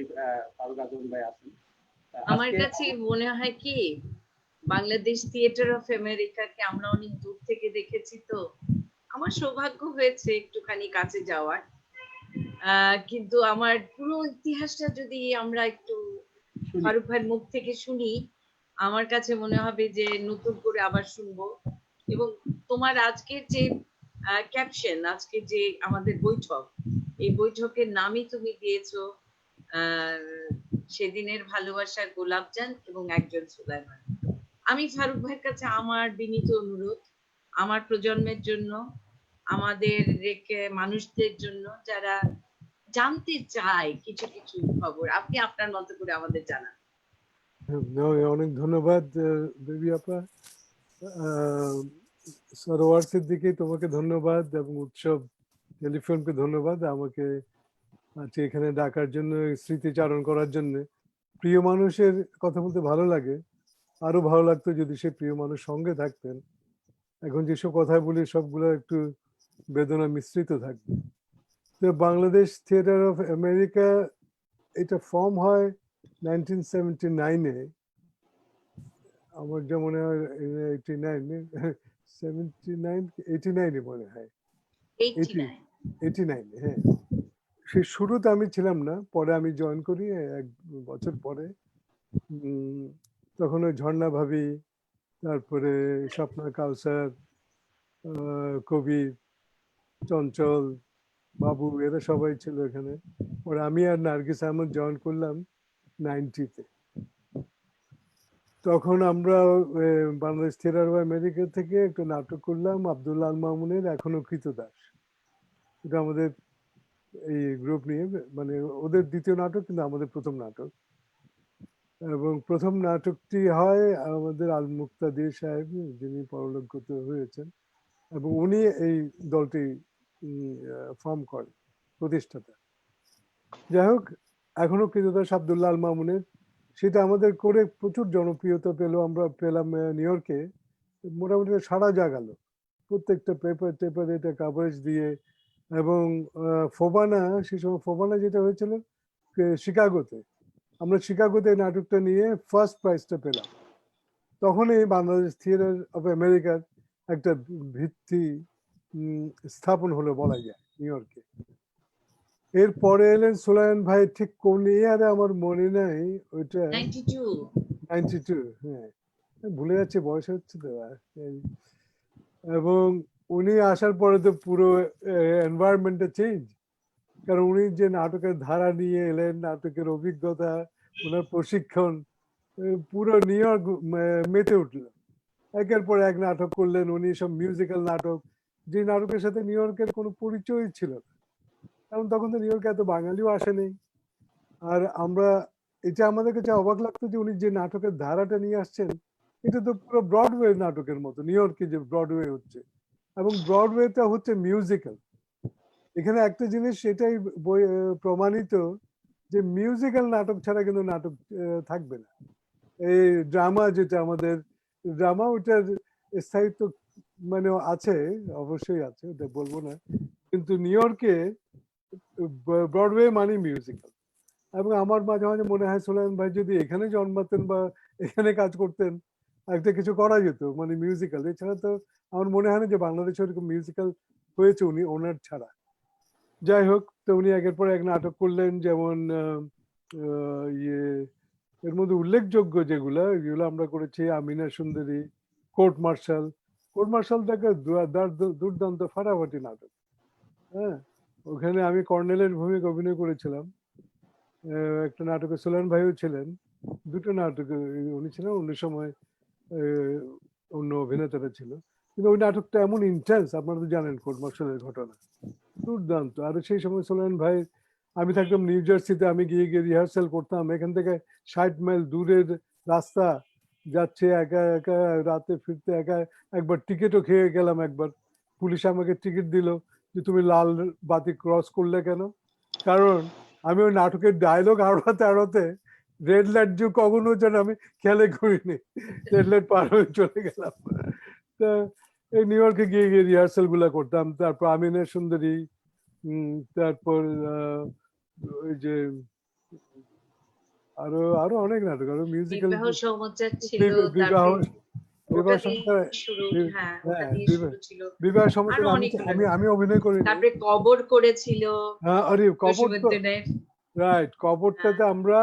ফারুক আজম ভাই আছেন। আমার কাছে মনে হয় কি, বাংলাদেশ থিয়েটার অফ আমেরিকাকে আমরা অনেক দূর থেকে দেখেছি, তো আমার সৌভাগ্য হয়েছে একটুখানি কাছে যাওয়ার। কিন্তু আমার পুরো ইতিহাসটা যদি আমরা একটু ফারুক ভাইয়ের মুখ থেকে শুনি, আমার কাছে মনে হবে যে নতুন করে আবার শুনবো। এবং তোমার আজকের যে ক্যাপশন, আজকে যে আমাদের বৈঠক, এই বৈঠকের নামই তুমি দিয়েছো সেদিনের ভালোবাসার গোলাপজান এবং একজন সুলাইমান। আমি ফারুক ভাইয়ের কাছে আমার বিনীত অনুরোধ, আমার প্রজন্মের জন্য, আমাদের মানুষদের জন্য যারা জানতে চায় কিছু কিছু খবর, আপনি আপনার মতো করে আমাদের জানান। অনেক ধন্যবাদ বেবি আপা। সরোয়ার সিদ্দিকী, তোমাকে ধন্যবাদ, এবং উৎসব টেলিফোনকে ধন্যবাদ আমাকে আজকে এখানে ডাকার জন্য, স্মৃতিচারণ করার জন্য। প্রিয় মানুষের কথা বলতে ভালো লাগে, আরো ভালো লাগতো যদি সে প্রিয় মানুষ সঙ্গে থাকতেন। এখন যেসব কথা বলি সবগুলো একটু বেদনা মিশ্রিত থাকবে। তো বাংলাদেশ থিয়েটার অফ আমেরিকা, এটা ফর্ম হয় 1979-এ। আমার যা মনে হয় 89-এ মনে হয়, 89, হ্যাঁ। সেই শুরুতে আমি ছিলাম না, পরে আমি জয়েন করি 1 বছর পরে। তখন ওই ঝর্ণা ভাবি, তারপরে স্বপ্না কাউসার, কবির, চঞ্চল, বাবু, এরা সবাই ছিল এখানে। পরে আমি আর নার্গিস আহমদ জয়েন করলাম 90-তে। তখন আমরা বাংলাদেশ থিয়েটার অফ আমেরিকা থেকে একটা নাটক করলাম আব্দুল আল মামুনের এখনো কৃতদাস। এটা আমাদের এই গ্রুপ নিয়ে, মানে ওদের দ্বিতীয় নাটক কিন্তু আমাদের প্রথম নাটক। এবং প্রথম নাটকটি হয় আমাদের আল মুক্তাদির সাহেব, যিনি পরলোকগত হয়েছেন, এবং উনি এই দলটি ফর্ম করেন, প্রতিষ্ঠাতা। যাই হোক, এখনো কৃতদাস আব্দুল্লাহ আল মামুনের, সেটা আমাদের করে প্রচুর জনপ্রিয়তা পেল। আমরা পেলাম নিউ ইয়র্কে, মোটামুটি সারা জাগালো প্রত্যেকটা পেপার টেপার এটা কাভারেজ দিয়ে। এবং ফোবানা, সেই সময় ফোবানা যেটা হয়েছিল শিকাগোতে, আমরা শিকাগোতে এই নাটকটা নিয়ে ফার্স্ট প্রাইজটা পেলাম। তখনই বাংলাদেশ থিয়েটার অফ আমেরিকার একটা ভিত্তি স্থাপন হলো বলা যায় নিউ ইয়র্কে। এরপরে এলেন সুলাইমান ভাই, ঠিক কোন ইয়ারে আমার মনে নাই, ওইটা 92, হ্যাঁ ভুলে যাচ্ছে, বয়স হচ্ছে তো। এবং উনি আসার পরে তো পুরো এনভায়রনমেন্টটা চেঞ্জ, কারণ উনি যে নাটকের ধারা নিয়ে এলেন, নাটকের অভিজ্ঞতা, ওনার প্রশিক্ষণ, পুরো নিউ ইয়র্ক মেতে উঠলো। একের পর এক নাটক করলেন উনি, সব মিউজিক্যাল নাটক, যে নাটকের সাথে নিউ ইয়র্কের কোনো পরিচয় ছিল না, কারণ তখন তো নিউ ইয়র্কে এত বাঙালিও আসেনি। আর আমরা, এটা আমাদের কাছে অবাক লাগতো যে উনি যে নাটকের ধারাটা নিয়ে আসছেন, এটা তো পুরো ব্রডওয়ে নাটকের মতো, নিউ ইয়র্কে যে ব্রডওয়ে হচ্ছে, এবং ব্রডওয়েটা হচ্ছে মিউজিক্যাল। এখানে একটা জিনিস সেটাই প্রমাণিত যে মিউজিক্যাল নাটক ছাড়া কিন্তু নাটক থাকবে না। এই ড্রামা যেটা আমাদের ড্রামা, ওটার স্থায়িত্ব মানে আছে, অবশ্যই আছে, ওটা বলবো না, কিন্তু নিউ ইয়র্কে ব্রডওয়ে মানে মিউজিক্যাল। এবং আমার মাঝে মাঝে মনে হয় সুলাইমান ভাই যদি এখানে জন্মাতেন বা এখানে কাজ করতেন, একটা কিছু করা যেত মানে মিউজিক্যাল। এছাড়া তো আমার মনে হয় না যে বাংলাদেশে ওরকম মিউজিক্যাল হয়েছে উনি ওনার ছাড়া। যাই হোক, তো উনি একের পর এক নাটক করলেন, যেমন ইয়ে, এর মধ্যে উল্লেখযোগ্য যেগুলো, এগুলো আমরা করেছি আমিনা সুন্দরী, কোর্ট মার্শাল। কোর্ট মার্শালটাকে দুর্দান্ত ফাটাফাটি নাটক। হ্যাঁ, ওখানে আমি কর্নেলের ভূমিকা অভিনয় করেছিলাম। একটা নাটকে সুলাইমান ভাইও ছিলেন, দুটো নাটকে উনি ছিলেন, অন্য সময় অন্য অভিনেতারা ছিল। কিন্তু ওই নাটকটা এমন ইন্টেন্স, আপনারা তো জানেন কোর্ট মার্শালের ঘটনা, দুর্দান্ত। আর সেই সময় সুলাইমান ভাই, আমি থাকতাম নিউ জার্সিতে, আমি গিয়ে গিয়ে রিহার্সাল করতাম। এখান থেকে 60 মাইল দূরের রাস্তা, যাচ্ছে একা একা, রাতে ফিরতে একা। একবার টিকিটও খেয়ে গেলাম, একবার পুলিশ আমাকে টিকিট দিল যে তুমি লাল বাতি ক্রস করলে কেন, কারণ আমি ওই নাটকের ডায়লগ আড়াতে আড়াতে রেড লাইট যে কখনো যেন আমি খেয়ালে করিনি, রেড লাইট পার হয়ে চলে গেলাম। তা এই নিউ ইয়র্কে গিয়ে গিয়ে রিহার্সাল গুলা করতাম। তারপর আমিনা সুন্দরী, তারপর ওই যে আরো আরো অনেক নাটক, আরো মিউজিক্যাল, বিবাহ সমাচার ছিল, বিবাহ, ওটা বিবাহ দিয়ে সমাচার, শুরু, হ্যাঁ ওটা হ্যাঁ দিয়ে শুরু ছিল। বিবাহ সমাচার আরো আমি অনেকগুলো, আমি অভিনয় করি। তারপরে কবর করেছিল, আরে কবর তো, জসীমউদ্দিনের। রাইট, কবরটাতে আমরা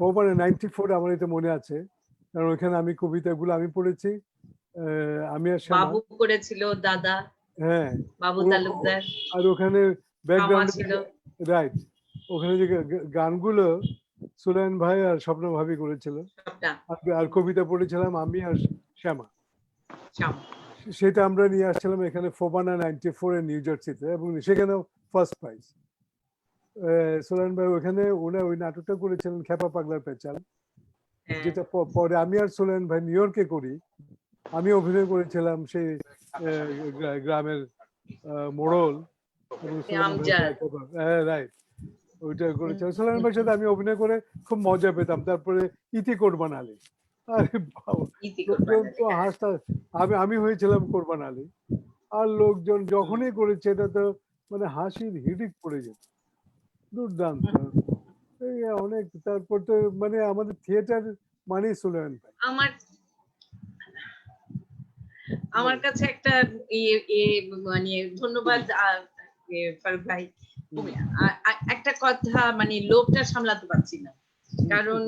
94 আমার এটা মনে আছে, কারণ ওখানে আমি কবিতাগুলো আমি পড়েছি, আমি আর শ্যামা। বাবু করেছিল দাদা, হ্যাঁ, বাবু তালুকদার, আর ওখানে ব্যাকগ্রাউন্ডে, রাইট, ওখানে যে গানগুলো সুলাইমান ভাই আর স্বপ্ন ভাবি করেছিল, আর কবিতা পড়েছিলাম আমি আর শ্যামা। সেটা আমরা নিয়ে আসছিলাম এখানে ফোবানা 94 এ নিউ জার্সিতে, এবং সেখানেও ফার্স্ট প্রাইজ। সুলাইমান ভাই ওখানে ওই নাটকটা করেছিলেন খেপা পাগলার পেঁচাল, যেটা পরে আমি আর সুলাইমান ভাই নিউ ইয়র্কে করি। আমি অভিনয় করেছিলাম সেই গ্রামের মোড়ল, রাইট, ওইটা করেছিলাম সুলাইমান ভাইয়ের সাথে আমি অভিনয় করে খুব মজা পেতাম। তারপরে ইতি কোরবান আলী, আরে বাবা হাসতা, আমি হয়েছিলাম কোরবান আলী, আর লোকজন যখনই করেছে এটা তো মানে হাসির হিড়িক পড়ে যেত, দুর্দান্ত। এই অনেক, তারপর তো মানে আমাদের থিয়েটার মানে সুলাইমান ভাই। আমার কাছে একটা মানে ধন্যবাদ ফারুক ভাই, একটা কথা মানে লোভটা সামলাতে পারছি না, কারণ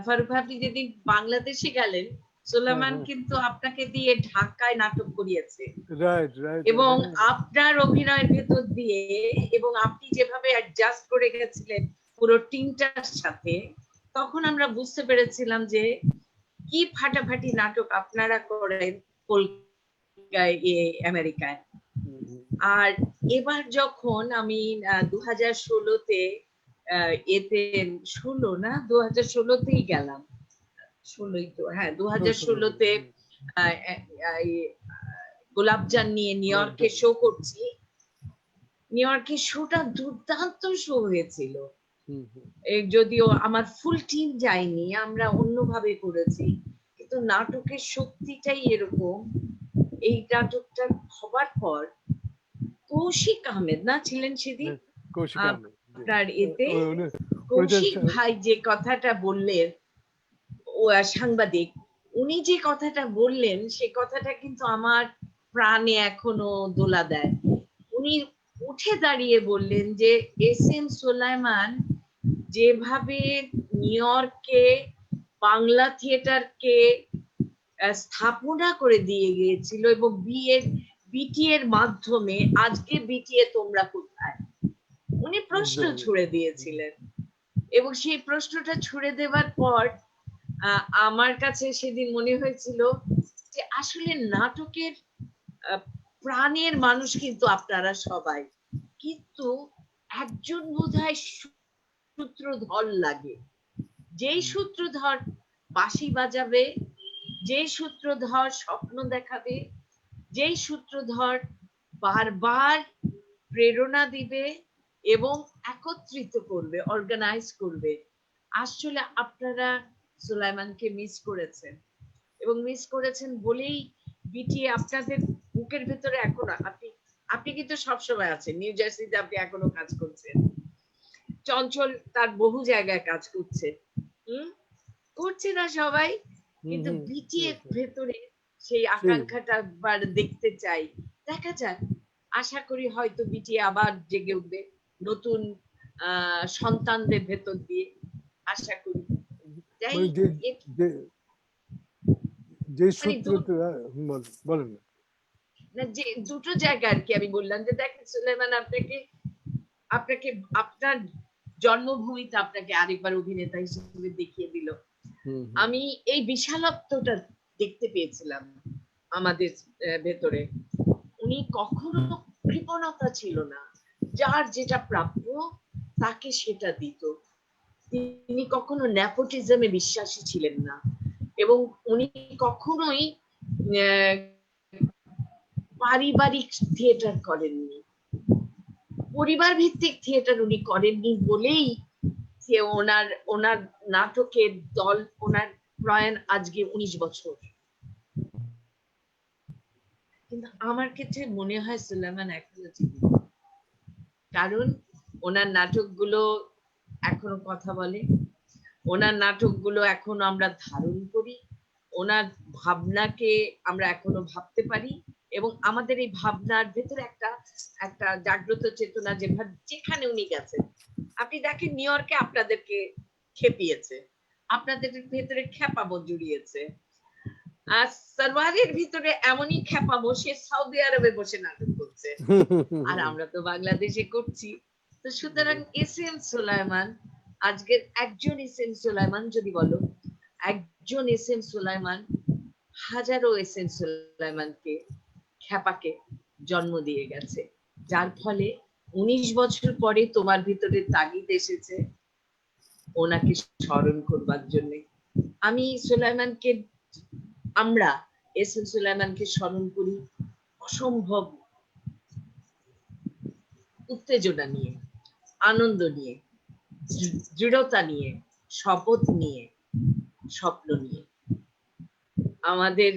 ফারুক ভাই আপনি যেদিন বাংলাদেশে গেলেন সুলাইমান হ্যাঁ। কিন্তু আপনাকে দিয়ে ঢাকায় নাটক করিয়েছে রাইট রাইট এবং আপনার অভিনয়ের ভেতর দিয়ে এবং আপনি যেভাবে অ্যাডজাস্ট করে গেছিলেন পুরো টিমটার সাথে, তখন আমরা বুঝতে পেরেছিলাম যে কি ফাটাফাটি নাটক আপনারা করেন কলকাতায়, আমেরিকায়। আর এবার যখন আমি 2016-তে এতে 16 না 2016-তেই গেলাম, 16ই তো, হ্যাঁ 2016-তে গোলাপজান নিয়ে নিউ ইয়র্কে শো করছি। নিউ ইয়র্কের শোটা দুর্দান্ত শো হয়েছিল। যদিও আমার ফুল টিম যায়নি, আমরা অন্যভাবে করেছি, কিন্তু নাটকের শক্তিটাই এরকম। এই নাটকটা হবার পর কৌশিক আহমেদ না ছিলেন সেদিন আপনার এতে, কৌশিক ভাই যে কথাটা বললেন, ও সাংবাদিক, উনি যে কথাটা বললেন সে কথাটা কিন্তু আমার প্রাণে এখনো দোলা দেয়। উনি উঠে দাঁড়িয়ে বললেন যে এস এম সুলাইমান যেভাবে নিউ ইয়র্কে বাংলা থিয়েটারকে স্থাপনা করে দিয়ে গিয়েছিল এবং বিটি এর মাধ্যমে আজকে বিটিএ তোমরা কোথায়, উনি প্রশ্ন ছুড়ে দিয়েছিলেন। এবং সেই প্রশ্নটা ছুড়ে দেওয়ার পর আমার কাছে সেদিন মনে হয়েছিল যে আসলে নাটকের প্রাণের মানুষ কিন্তু আপনারা সবাই, কিন্তু একজন বোধহয় সূত্রধর লাগে, যেই সূত্রধর বাঁশি বাজাবে, যেই সূত্রধর স্বপ্ন দেখাবে, যেই সূত্রধর বারবার প্রেরণা দিবে এবং একত্রিত করবে, অর্গানাইজ করবে। আসলে আপনারা সুলাইমানকে মিস করেছেন, এবং মিস করেছেন বলেই বিটিএ আপনাদের বুকের ভেতরে এখনো, আপনি কিন্তু সবসময় আছেন নিউ জার্সিতে, আপনি এখনো কাজ করছেন, চঞ্চল তার বহু জায়গায় কাজ করছে, করছে না সবাই, কিন্তু বিটিএর ভেতরে সেই আকাঙ্ক্ষাটা দেখতে চাই। দেখা যাক, আশা করি হয়তো বিটিএ আবার জেগে উঠবে নতুন সন্তানদের ভেতর দিয়ে, আশা করি। যে সূত্রটা বলেন না, যে দুটো জায়গা আর কি আমি বললাম যে দেখেন সুলাইমান আপনাকে আপনার জন্মভূমিতে আপনাকে আরেকবার অভিনেতা হিসেবে দেখিয়ে দিল। আমি এই বিশালত্বটা দেখতে পেয়েছিলাম আমাদের ভেতরে। উনি কখনো কৃপণতা ছিল না, যার যেটা প্রাপ্য তাকে সেটা দিত। তিনি কখনো নেপোটিজমে বিশ্বাসী ছিলেন না, এবং উনি কখনোই পারিবারিক থিয়েটার করেননি, পরিবার ভিত্তিক থিয়েটার উনি করেননি বলেই যে ওনার নাটকের দল, ওনার প্রয়াণ আজকে 19 বছর। কিন্তু আমার ক্ষেত্রে মনে হয় সুলাইমান এখনো জীবিত, কারণ ওনার নাটকগুলো এখনো কথা বলে, ওনার নাটকগুলো এখনো আমরা ধারণ করি, ওনার ভাবনাকে আমরা এখনো ভাবতে পারি, এবং আমাদের এই ভাবনার ভেতরে একটা জাগ্রত চেতনা, যেখানে উনি গেছেন। আপনি দেখেন নিউ ইয়র্কে আপনাদেরকে খেপিয়েছে, আপনাদের ভেতরে খেপাবো জুড়িয়েছে, আর সারওয়ারের ভিতরে এমনই খেপাবো সে সৌদি আরবে বসে নাটক করছে, আর আমরা তো বাংলাদেশে করছি। তো সুতরাং এস এম সুলাইমান আজকের একজন এস এম সুলাইমান, যদি বলো একজন এস এম সুলাইমান হাজারো এস এম সুলাইমানকে, খেপাকে জন্ম দিয়ে গেছে, যার ফলে 19 বছর পরে তোমার ভিতরে তাগিদ এসেছে ওনাকে স্মরণ করবার জন্য। আমি সুলাইমানকে, আমরা এস এম সুলাইমানকে স্মরণ করি অসম্ভব উত্তেজনা নিয়ে, আনন্দ নিয়ে, দৃঢ়তা নিয়ে, শপথ নিয়ে, স্বপ্ন নিয়ে। আমাদের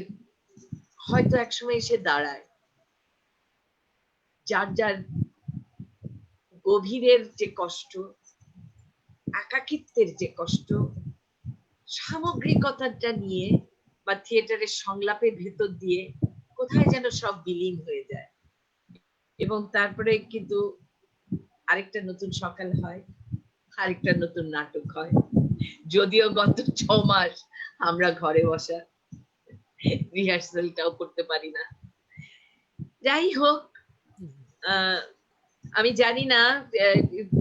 হয়তো একসময় এসে দাঁড়ায় যার গভীরের যে কষ্ট, একাকিত্বের যে কষ্ট, সামগ্রিকতাটা নিয়ে বা থিয়েটারের সংলাপের ভেতর দিয়ে কোথায় যেন সব বিলীন হয়ে যায়, এবং তারপরে কিন্তু আরেকটা নতুন সকাল হয়, আরেকটা নতুন নাটক হয়। যদিও গত 6 মাস আমরা ঘরে বসা, রিহার্সালটাও করতে পারি না। যাই হোক, আমি জানি না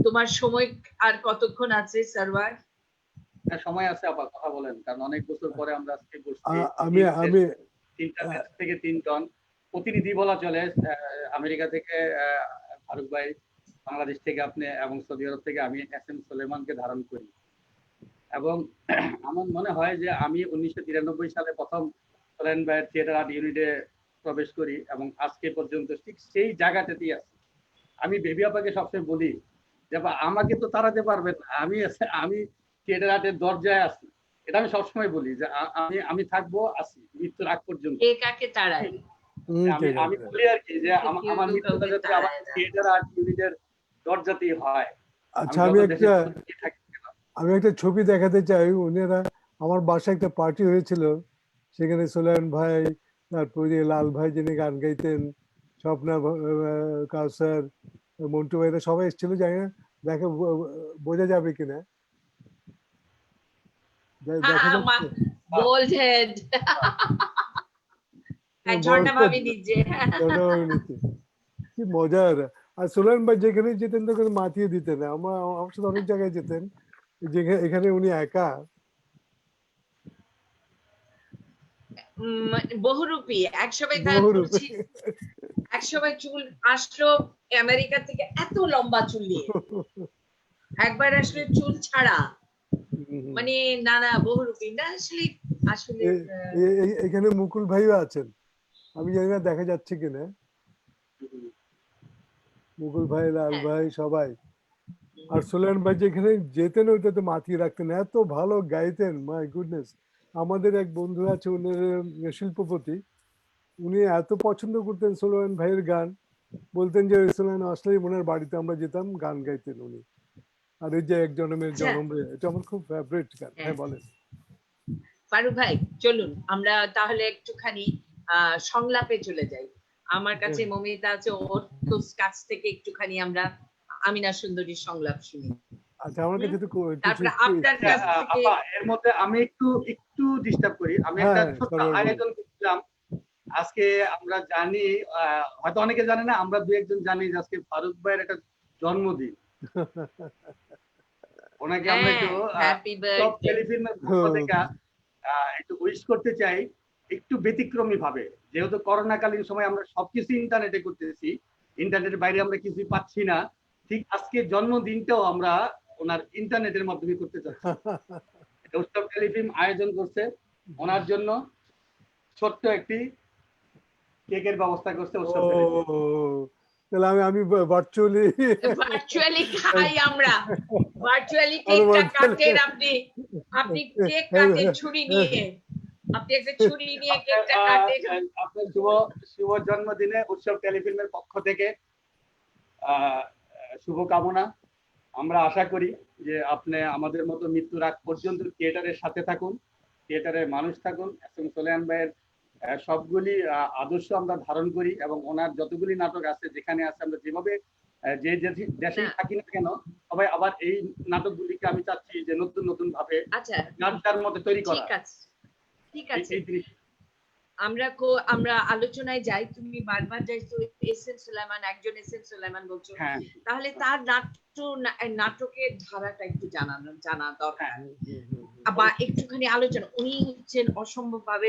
তোমার সময় আর কতক্ষণ আছে সার্ভার। সময় আছে, আবার কথা বলেন, কারণ অনেক বছর পরে আমরা আজকে বসছি। আমি তিনটা দেশ থেকে 3 জন প্রতিনিধি বলা চলে, আমেরিকা থেকে ফারুক ভাই, বাংলাদেশ থেকে আপনি, এবং সৌদি আরব থেকে আমি এসএম সুলেমানকে ধারণ করি। এবং আমার মনে হয় যে আমি 1993 সালে প্রথম সোলেমান ভাইয়ের থিয়েটার আর্ট ইউনিটে প্রবেশ করি এবং আজকে পর্যন্ত ঠিক সেই জায়গাটাতেই আছি। আমি বেবি আপাকে সবসময় বলি যে আমাকে তো তাড়াতে পারবেন না, আমি থিয়েটার আর্টের দরজায় আছি। এটা আমি সবসময় বলি যে আমি থাকবো, আছি মৃত্যুর আগ পর্যন্ত। কে কাকে তাড়ায়? আমি বলি আর কি যে আমার মৃত্যুটা যাতে আমার থিয়েটার আর্ট ইউনিটের দরজাতেই হয়। আচ্ছা, আমি একটা ছবি দেখাতে চাই। ওনারা আমার বাসায় একটা পার্টি হয়েছিল, সেখানে সোলায়মান ভাই, তারপরে লাল ভাই যিনি গান গাইতেন, স্বপ্না, কাউসার, মন্টু ভাইরা সবাই এসেছিল। জানি না দেখে বোঝা যাবে কিনা, দেখা যাচ্ছে? বোল্ড হেড ঝর্ণা ভাবি নিজে। কি মজার। আর সোলায়মান ভাই যেখানে যেতেন তখন মাতিয়ে দিতেন। আমার সাথে অনেক জায়গায় যেতেন, এখানে উনি একা। বহুরূপী। একসময় চুল আসলো আমেরিকা থেকে, এত লম্বা চুল নিয়ে, একবার আসলে চুল ছাড়া, মানে নানা বহুরূপী না। আসলে এখানে মুকুল ভাইও আছেন, আমি জানি না দেখা যাচ্ছে কিনা। মুকুল ভাই, লাল ভাই, সবাই। আর সোলায়মান ভাই যেখানে যেতেন ওইটাতে মাতিয়ে রাখতেন, এত ভালো গাইতেন, মাই গুডনেস। আমাদের এক বন্ধু আছে, উনি শিল্পপতি, উনি এত পছন্দ করতেন সোলায়মান ভাইয়ের গান, বলতেন যে সোলায়মান আসলেই ওনার বাড়িতে আমরা যেতাম, গান গাইতেন উনি। আর এই যে এক জনমের জনম রে, এটা আমার খুব ফেভারিট গান। হ্যাঁ বলেন ফারুক ভাই, চলুন আমরা তাহলে একটুখানি সংলাপে চলে যাই। আমার কাছে মমিতা আছে, ওর কাছ থেকে একটুখানি আমরা আমিনা সুন্দরীর সংলাপ শুনি। আচ্ছা, আমার কাছে তো তারপরে আপনার কাছ থেকে এর মধ্যে আমি একটু ডিস্টার্ব করি। আমি একটা ছোট্ট আয়োজন করছিলাম আজকে। আমরা জানি, হয়তো অনেকে জানে না, আমরা দু একজন জানি যে আজকে ফারুক ভাইয়ের একটা জন্মদিন। ওনাকে আমরা একটু সব টেলিফিল্মের পক্ষ থেকে একটু উইশ করতে চাই, একটু ব্যতিক্রমী ভাবে। যেহেতু করোনাকালীন সময় আমরা সবকিছু ইন্টারনেটে করতেছি, ইন্টারনেটের বাইরে আমরা কিছুই পাচ্ছি না, ঠিক আজকে জন্মদিনটাও আমরা ওনার ইন্টারনেটের মাধ্যমে করতে চাচ্ছি। উৎসব টেলিফিল্ম আয়োজন করছে ওনার জন্য, ছোট্ট একটি কেকের ব্যবস্থা করছে উৎসব টেলিফিল্ম। তাহলে আমি ভার্চুয়ালি খাই, আমরা ভার্চুয়ালি কেকটা কাটেন। আপনি কেক কাটেন ছুরি নিয়ে, আপনি একটা ছুরি নিয়ে কেকটা কাটেন। আপনার শুভ জন্মদিনে উৎসব টেলিফিল্মের পক্ষ থেকে শুভকামনা। আমরা আশা করি যে আপনি আমাদের মতো মৃত্যুর আগ পর্যন্ত থিয়েটারের সাথে থাকুন, থিয়েটারের মানুষ থাকুন। এসএম সোলায়মান ভাইয়ের সবগুলি আদর্শ আমরা ধারণ করি এবং ওনার যতগুলি নাটক আছে, যেখানে আছে, আমরা যেভাবে যে দেশেই থাকি না কেন, সবাই আবার এই নাটকগুলিকে আমি চাচ্ছি যে নতুন ভাবে যার মধ্যে তৈরি করা। ঠিক আছে, আমরা আলোচনায় যাই। তুমি বারবার যাইছো এসএম সুলাইমান, একজন এসএম সুলাইমান বলছো, তাহলে তার নাটকের ধারাটা একটু জানা দরকার, বা একটুখানি আলোচনা। উনি হচ্ছেন অসম্ভব ভাবে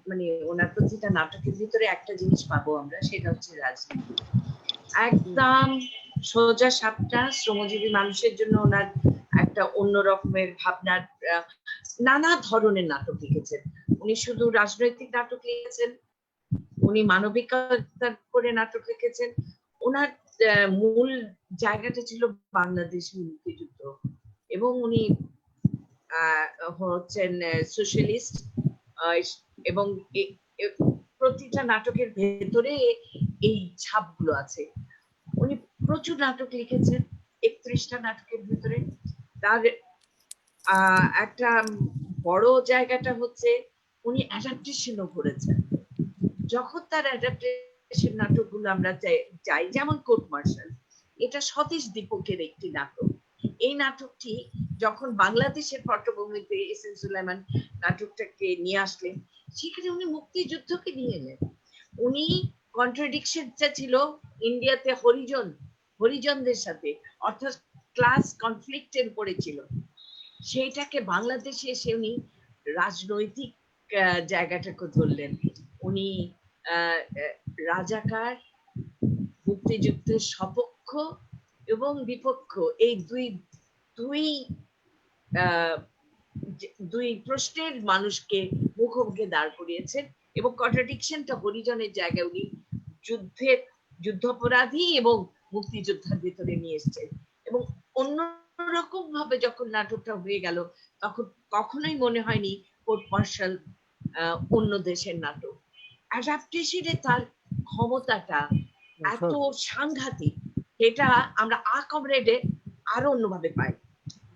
মানে ওনার প্রতিটা নাটকের ভিতরে একটা জিনিস পাবো আমরা, সেটা হচ্ছে রাজনীতি। একদম সোজা সাপটা শ্রমজীবী মানুষের জন্য ওনার একটা অন্য রকমের ভাবনার নানা ধরনের নাটক লিখেছেন। উনি শুধু রাজনৈতিক নাটক লিখেছেন, উনি মানবিকতার উপরে নাটক লিখেছেন। ওনার মূল জায়গাটা ছিল বাংলাদেশ মুক্তিযুদ্ধ, এবং উনি হচ্ছেন সোশ্যালিস্ট, এবং প্রতিটা নাটকের ভেতরে এই ছাপগুলো আছে। উনি প্রচুর নাটক লিখেছেন, 31টা নাটকের ভিতরে। তার একটা বড় জায়গাটা হচ্ছে উনি অ্যাডাপ্টেশনও করেছেন। যখন তার অ্যাডাপ্টেশন নাটকগুলো আমরা যাই, যেমন কোর্ট মার্শাল, এটা সতীশ দীপকের একটি নাটক। এই নাটকটি যখন বাংলাদেশের পটভূমিতে এসএম সুলাইমান নাটকটাকে নিয়ে আসলেন, সেখানে উনি মুক্তিযুদ্ধকে নিয়ে এলেন। উনি কন্ট্রাডিকশনটা ছিল ইন্ডিয়াতে হরিজনদের সাথে, অর্থাৎ ক্লাস কনফ্লিক্টের উপরে ছিল, সেইটাকে বাংলাদেশে এসে উনি রাজনৈতিক জায়গাটাকে ধরলেন। উনি রাজাকার, মুক্তিযুদ্ধের সপক্ষ এবং বিপক্ষ, এই দুই প্রশ্নের মানুষকে মুখোমুখি দাঁড় করিয়েছেন, এবং কন্ট্রাডিকশনটা হরিজনের জায়গায় উনি যুদ্ধাপরাধী এবং মুক্তিযোদ্ধার ভিতরে নিয়ে এসেছেন। এবং অন্যরকম ভাবে যখন নাটকটা হয়ে গেল, তখন কখনোই মনে হয়নি কোর্ট মার্শাল অন্য দেশের নাটক। অ্যাডাপ্টেশনে তার ক্ষমতাটা এত সাংঘাতিক, এটা আমরা আ কমরেডে আরো অন্যভাবে পাই।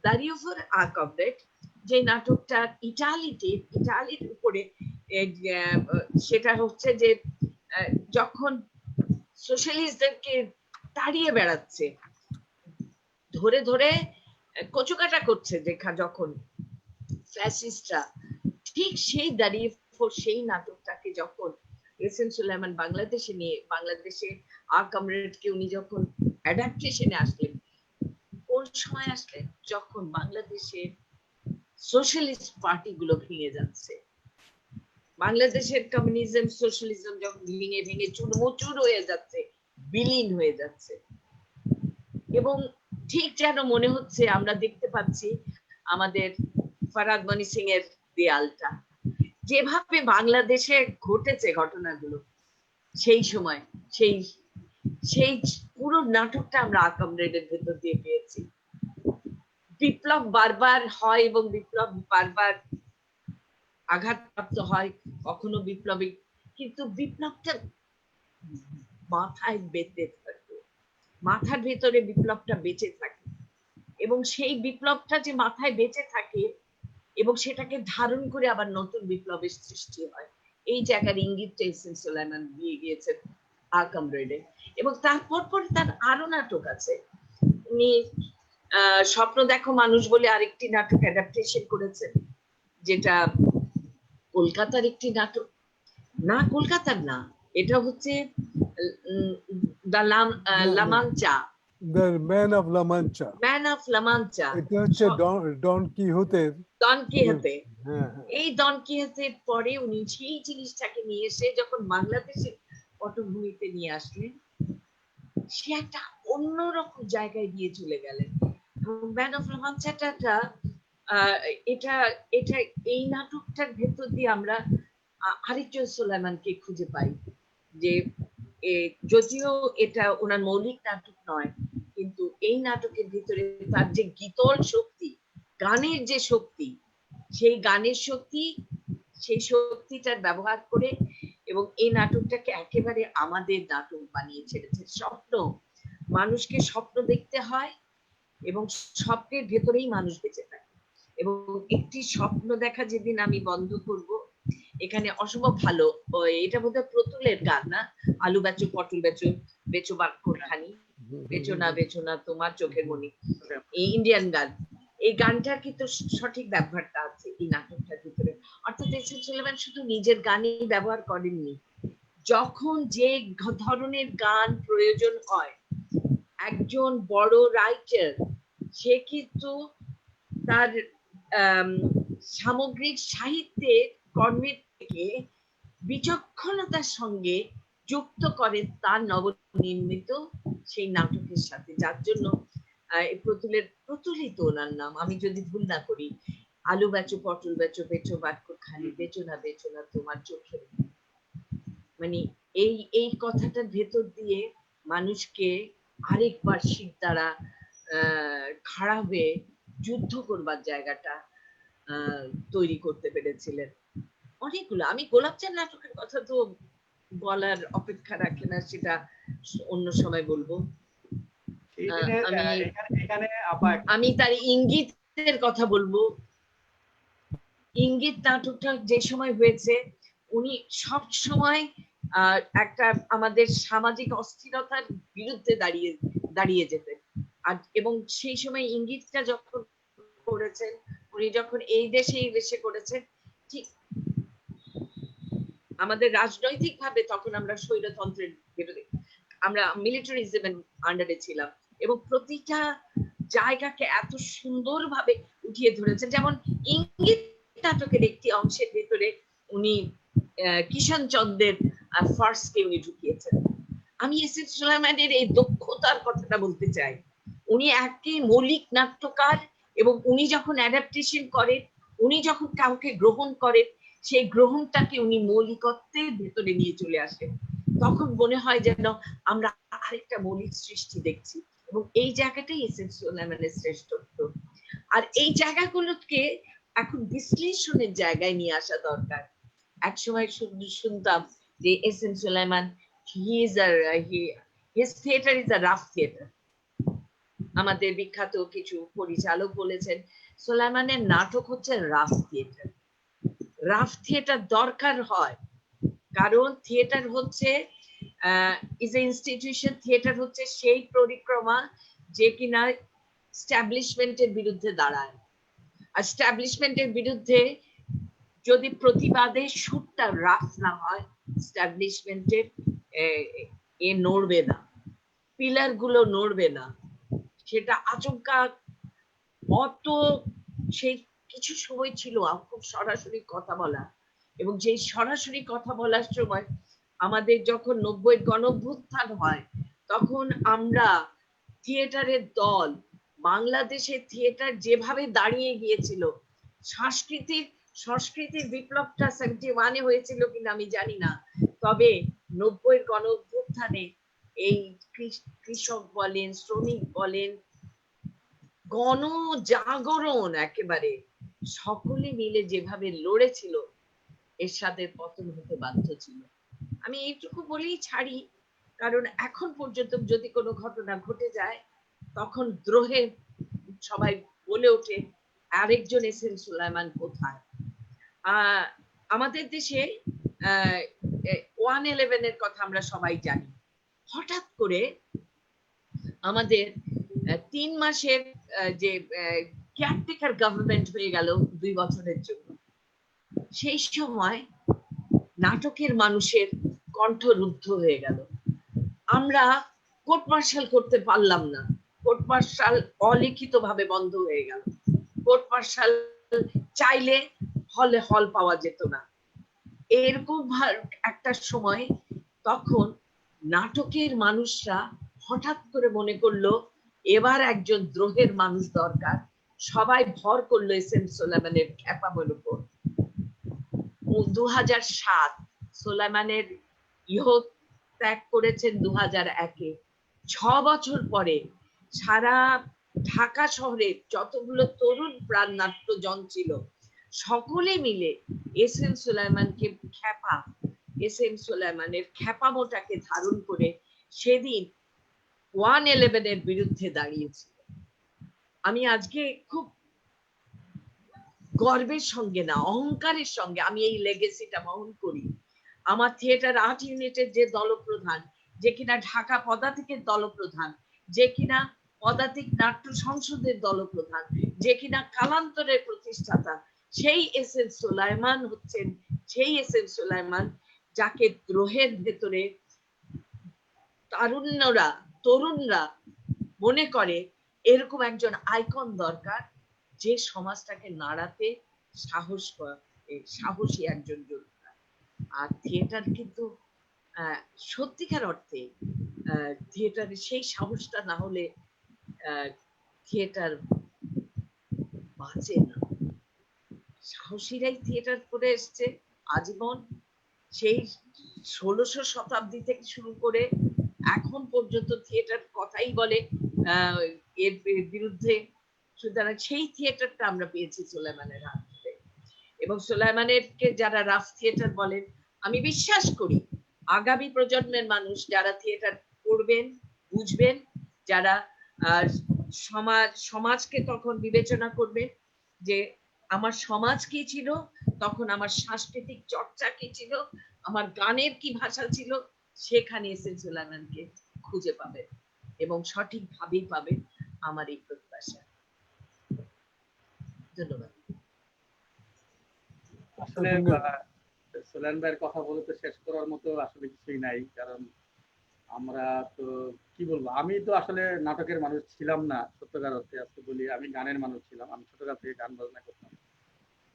দাঁড়িয়ে ফর আ কমরেড, যে নাটকটা ইটালির উপরে, সেটা হচ্ছে যে যখন সোশ্যালিস্টদেরকে তাড়িয়ে বেড়াচ্ছে, ধরে ধরে কচুকাটা করছে যখন ফ্যাসিস্টরা, ঠিক সেই দাঁড়িয়ে সেই নাটকটাকে যখন এস.এম. সুলাইমান বাংলাদেশে নিয়ে, বাংলাদেশে আ কমরেডকে উনি যখন অ্যাডাপ্টেশনে আসলেন, কোন সময় আসলেন? যখন বাংলাদেশের সোশ্যালিস্ট পার্টি গুলো ভেঙে যাচ্ছে, বাংলাদেশের কমিউনিজম সোশ্যালিজম যখন ভেঙে ভেঙে চুরমুচুর হয়ে যাচ্ছে, বিলীন হয়ে যাচ্ছে, এবং ঠিক যেন মনে হচ্ছে আমরা দেখতে পাচ্ছি আমাদের ফরহাদ মনি সিং এর দেয়ালটা, যেভাবে বাংলাদেশে ঘটেছে ঘটনাগুলো সেই সময়, সেই পুরো নাটকটা আমরা আ কমরেডের ভেতর দিয়ে পেয়েছি। বিপ্লব বারবার হয় এবং বিপ্লব বারবার আঘাতপ্রাপ্ত হয়, কখনো বিপ্লবী, কিন্তু বিপ্লবটা মাথায় বেঁধে থাকে, মাথার ভেতরে বিপ্লবটা বেঁচে থাকে, এবং সেই বিপ্লবটা যে মাথায় বেঁচে থাকে এবং সেটাকে ধারণ করে আবার নতুন বিপ্লবের সৃষ্টি হয়, এই জায়গার ইঙ্গিতটা এস.এম. সুলাইমান দিয়ে গিয়েছেন আ কমরেডে। এবং তারপর পরে তার আরো নাটক আছে। উনি স্বপ্ন দেখো মানুষ বলে আরেকটি নাটক অ্যাডাপ্টেশন করেছেন, যেটা কলকাতার একটি নাটক না, কলকাতার না, এটা হচ্ছে লামাঞ্চা, দ্য ম্যান অফ লা মাঞ্চা। ম্যান অফ লামাঞ্চা, এটা হচ্ছে ডন কিহোতের। ডন কিহোতে। হ্যাঁ, এই ডন কিহোতের পরে উনি সেই জিনিসটাকে নিয়ে এসে যখন বাংলাদেশের পটভূমিতে নিয়ে আসলেন, সে একটা অন্যরকম জায়গায় দিয়ে চলে গেলেন। এবং ম্যান অফ লামাঞ্চাটা এটা এটা এই নাটকটার ভেতর দিয়ে আমরা আরেকজন সুলাইমানকে খুঁজে পাই, যে যদিও এটা ওনার মৌলিক নাটক নয়, কিন্তু এই নাটকের ভিতরে তার যে গীতল শক্তি, গানের যে শক্তি, সেই গানের শক্তি, সেই শক্তিটার ব্যবহার করে, এবং এই নাটকটাকে একেবারে আমাদের নাটক বানিয়ে ছেড়েছে। স্বপ্ন, মানুষকে স্বপ্ন দেখতে হয়, এবং স্বপ্নের ভেতরেই মানুষ বেঁচে থাকে। এবং একটি স্বপ্ন দেখা যেদিন আমি বন্ধ করব, এখানে অসম্ভব ভালো, এটা বোধহয় প্রতুলের গান না, আলু বেচো পটল বেচো, বেচো বাক্যর খানি, বেচো না তোমার চোখের মনি, এই ইন্ডিয়ান গান। এই গানটার কিন্তু সঠিক ব্যবহারটা আছে এই নাটকটার ভিতরে। অর্থাৎ এস.এম. সুলাইমান শুধু নিজের গানই ব্যবহার করেননি, যখন যে ধরনের গান প্রয়োজন হয়, একজন বড় রাইটার সে কিন্তু তার সামগ্রিক সাহিত্যের কর্মের থেকে বিচক্ষণতার সঙ্গে যুক্ত করে তার নবনির্মিত সেই নাটকের সাথে, যার জন্য প্রতুলিত ওনার নাম, আমি যদি ভুল না করি, আলু বেচো পটল বেচো, বেচো বাক্য খালি, বেচো না তোমার চোখের। মানে এই কথাটার ভেতর দিয়ে মানুষকে আরেকবার শীত দ্বারা খাড়া হয়ে যুদ্ধ করবার জায়গাটা তৈরি করতে পেরেছিলেন। অনেকগুলো, আমি গোলাপ চাঁদ নাটকের কথা তো বলার অপেক্ষা রাখে না, সেটা অন্য সময় বলবো। আমি তার ইঙ্গিতের কথা বলবো। ইঙ্গিত নাটকটা যে সময় হয়েছে, উনি সব সময় একটা আমাদের সামাজিক অস্থিরতার বিরুদ্ধে দাঁড়িয়ে যেতেন। আর এবং সেই সময় ইঙ্গিতটা যখন করেছেন, উনি যখন এই দেশে করেছেন, ঠিক আমাদের রাজনৈতিক ভাবে তখন আমরা স্বৈরতন্ত্রের ভেতরে, আমরা মিলিটারিজমের আন্ডারে ছিলাম, এবং প্রতিটা জায়গাকে এত সুন্দরভাবে উঠিয়ে ধরেছেন। যেমন ইঙ্গিত নাটকের একটি অংশের ভেতরে উনি কিষান চন্দ্রের ফার্স্টকে উনি ঢুকিয়েছেন। আমি এসএস সুলাইমানের এই দক্ষতার কথাটা বলতে চাই। উনি একটি মৌলিক নাট্যকার, এবং উনি যখন অ্যাডাপ্টেশন করেন, উনি যখন কাউকে গ্রহণ করেন, সেই গ্রহণটাকে উনি মৌলিকত্বের ভেতরে নিয়ে চলে আসেন। তখন মনে হয় যেন আমরা আরেকটা মৌলিক সৃষ্টি দেখছি, এবং এই জায়গাটাই এসএস সুলাইমানের শ্রেষ্ঠত্ব। আর এই জায়গাগুলোকে এখন বিশ্লেষণের জায়গায় নিয়ে আসা দরকার। একসময় শুনতাম যে S M Sulaiman, his theater is a rough theater. আমাদের বিখ্যাত কিছু পরিচালক বলেছেন সুলাইমানের নাটক হচ্ছে রাফ থিয়েটার। রাফ থিয়েটার দরকার হয়, কারণ থিয়েটার হচ্ছে ইজ এ ইনস্টিটিউশন। থিয়েটার হচ্ছে সেই পরিক্রমা যে কিনা স্ট্যাবলিশমেন্টের বিরুদ্ধে দাঁড়ায়। আর স্ট্যাবলিশমেন্টের বিরুদ্ধে যদি প্রতিবাদে সুরটা রাফ না হয়, স্ট্যাবলিশমেন্টের এ নড়বে না, পিলার গুলো নড়বে না। সেটা আচমকা অত সেই কিছু সময় ছিল খুব সরাসরি কথা বলা, এবং যেই সরাসরি কথা বলার সময় আমাদের যখন 90 গণঅভ্যুত্থান হয়, তখন আমরা থিয়েটারের দল, বাংলাদেশের থিয়েটার যেভাবে দাঁড়িয়ে গিয়েছিল, সংস্কৃতির বিপ্লবটা 71-এ হয়েছিল কিনা আমি জানি না, তবে 90 গণঅভ্যুত্থানে এই কৃষক বলেন, শ্রমিক বলেন, গণজাগরণ একেবারে সকলে মিলে যেভাবে লড়েছিল, এরশাদের পতন হতে বাধ্য ছিল। আমি এইটুকু বলেই ছাড়ি, কারণ এখন পর্যন্ত যদি কোনো ঘটনা ঘটে যায়, তখন দ্রোহে সবাই বলে ওঠে আরেকজন এস এম সুলাইমান কোথায়। আমাদের দেশে 111 এর কথা আমরা সবাই জানি। হঠাৎ করে আমাদের 3 মাসের যে কেয়ারটেকার গভর্নমেন্ট হয়ে গেল 2 বছরের জন্য। সেই সময় নাটকের মানুষের কণ্ঠ রুদ্ধ হয়ে গেল। আমরা কোর্ট মার্শাল করতে পারলাম না, কোর্ট মার্শাল অলিখিত ভাবে বন্ধ হয়ে গেল। কোর্ট মার্শাল চাইলে হল পাওয়া যেত না। এরকম একটা সময় তখন নাটকের মানুষরা হঠাৎ করে মনে করলো এবার একজন দ্রোহের মানুষ দরকার। সবাই ভর করলো এস এম সুলাইমানের খ্যাপামের উপর। 2007 সুলাইমানের ইহ ত্যাগ করেছেন 2001-এ। 6 বছর পরে সারা ঢাকা শহরে যতগুলো তরুণ প্রাণ নাট্যজন ছিল, সকলে মিলে এস এম সুলাইমানকে এস এম সুলাইমানের খ্যাপামোটাকে ধারণ করে সেদিন 111 এর বিরুদ্ধে দাঁড়িয়েছিল। আমি আজকে খুব গর্বের সঙ্গে না, অহংকারের সঙ্গে আমি এই লেগেসিটা বহন করি। আমার থিয়েটার আর্ট ইউনিটের যে দলপ্রধান, যে কিনা ঢাকা পদাতিকের দলপ্রধান, যে কিনা পদাতিক নাট্য সংসদের দলপ্রধান, যে কিনা কালান্তরের প্রতিষ্ঠাতা, সেই এস এম সুলাইমান হচ্ছেন সেই এস এম সুলাইমান যাকে দ্রোহের ভেতরে তরুণরা মনে করে এরকম একজন আইকন দরকার, যে সমাজটাকে নাড়াতে সাহসী একজন যোদ্ধা। আর থিয়েটার কিন্তু সত্যিকার অর্থে থিয়েটারের সেই সাহসটা না হলে থিয়েটার বাঁচে না। সাহসীরাই থিয়েটার করে এসছে আজীবন, সেই 1600 শতাব্দী থেকে শুরু করে এখন পর্যন্ত থিয়েটার কথাই বলে এর বিরুদ্ধে। সুতরাং সেই থিয়েটারটা আমরা পেয়েছি সুলাইমানের হাত থেকে, এবং সুলাইমানেরকে যারা রাফ থিয়েটার বলেন, আমি বিশ্বাস করি আগামী প্রজন্মের মানুষ যারা থিয়েটার করবেন, বুঝবেন, যারা সমাজকে তখন বিবেচনা করবেন যে আমার সমাজ কি ছিল, তখন আমার সাংস্কৃতিক চর্চা কি ছিল, আমার গানের কি ভাষা ছিল, সেখানে এস এম সুলাইমানকে খুঁজে পাবেন এবং সঠিকভাবেই পাবেন, আমার এই প্রত্যাশা। ধন্যবাদ। আসলে সোলায়মান ভাইয়ের কথা বলে তো শেষ করার মতো আসলে কিছুই নাই, কারণ আমরা তো কি বলবো, আমি তো আসলে নাটকের মানুষ ছিলাম না সত্যকার অর্থে। আজকে বলি আমি গানের মানুষ ছিলাম, আমি ছোটকাল থেকে গান বাজনা করতাম।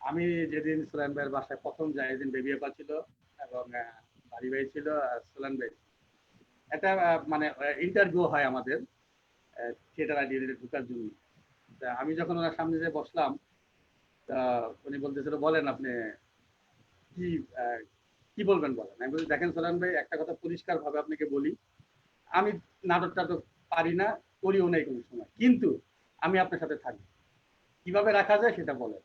আমি যেদিন সোলায়মান ভাইয়ের বাসায় প্রথম যাই, এদিন বেবি আপা ছিল এবং বাড়ি ভাই ছিল আর সোলায়মান ভাই। একটা মানে ইন্টারভিউ হয় আমাদের থিয়েটার আইডিয়াতে ঢোকার জন্য। তা আমি যখন ওনার সামনে যে বসলাম, তা উনি বলতেছিল বলেন আপনি কি কি বলবেন বলেন। আমি বলি দেখেন সোলায়মান ভাই, একটা কথা পরিষ্কার ভাবে আপনাকে বলি, আমি নাটক টাটক পারি না, করিও নাই কোনো সময়, কিন্তু আমি আপনার সাথে থাকি, কিভাবে রাখা যায় সেটা বলেন।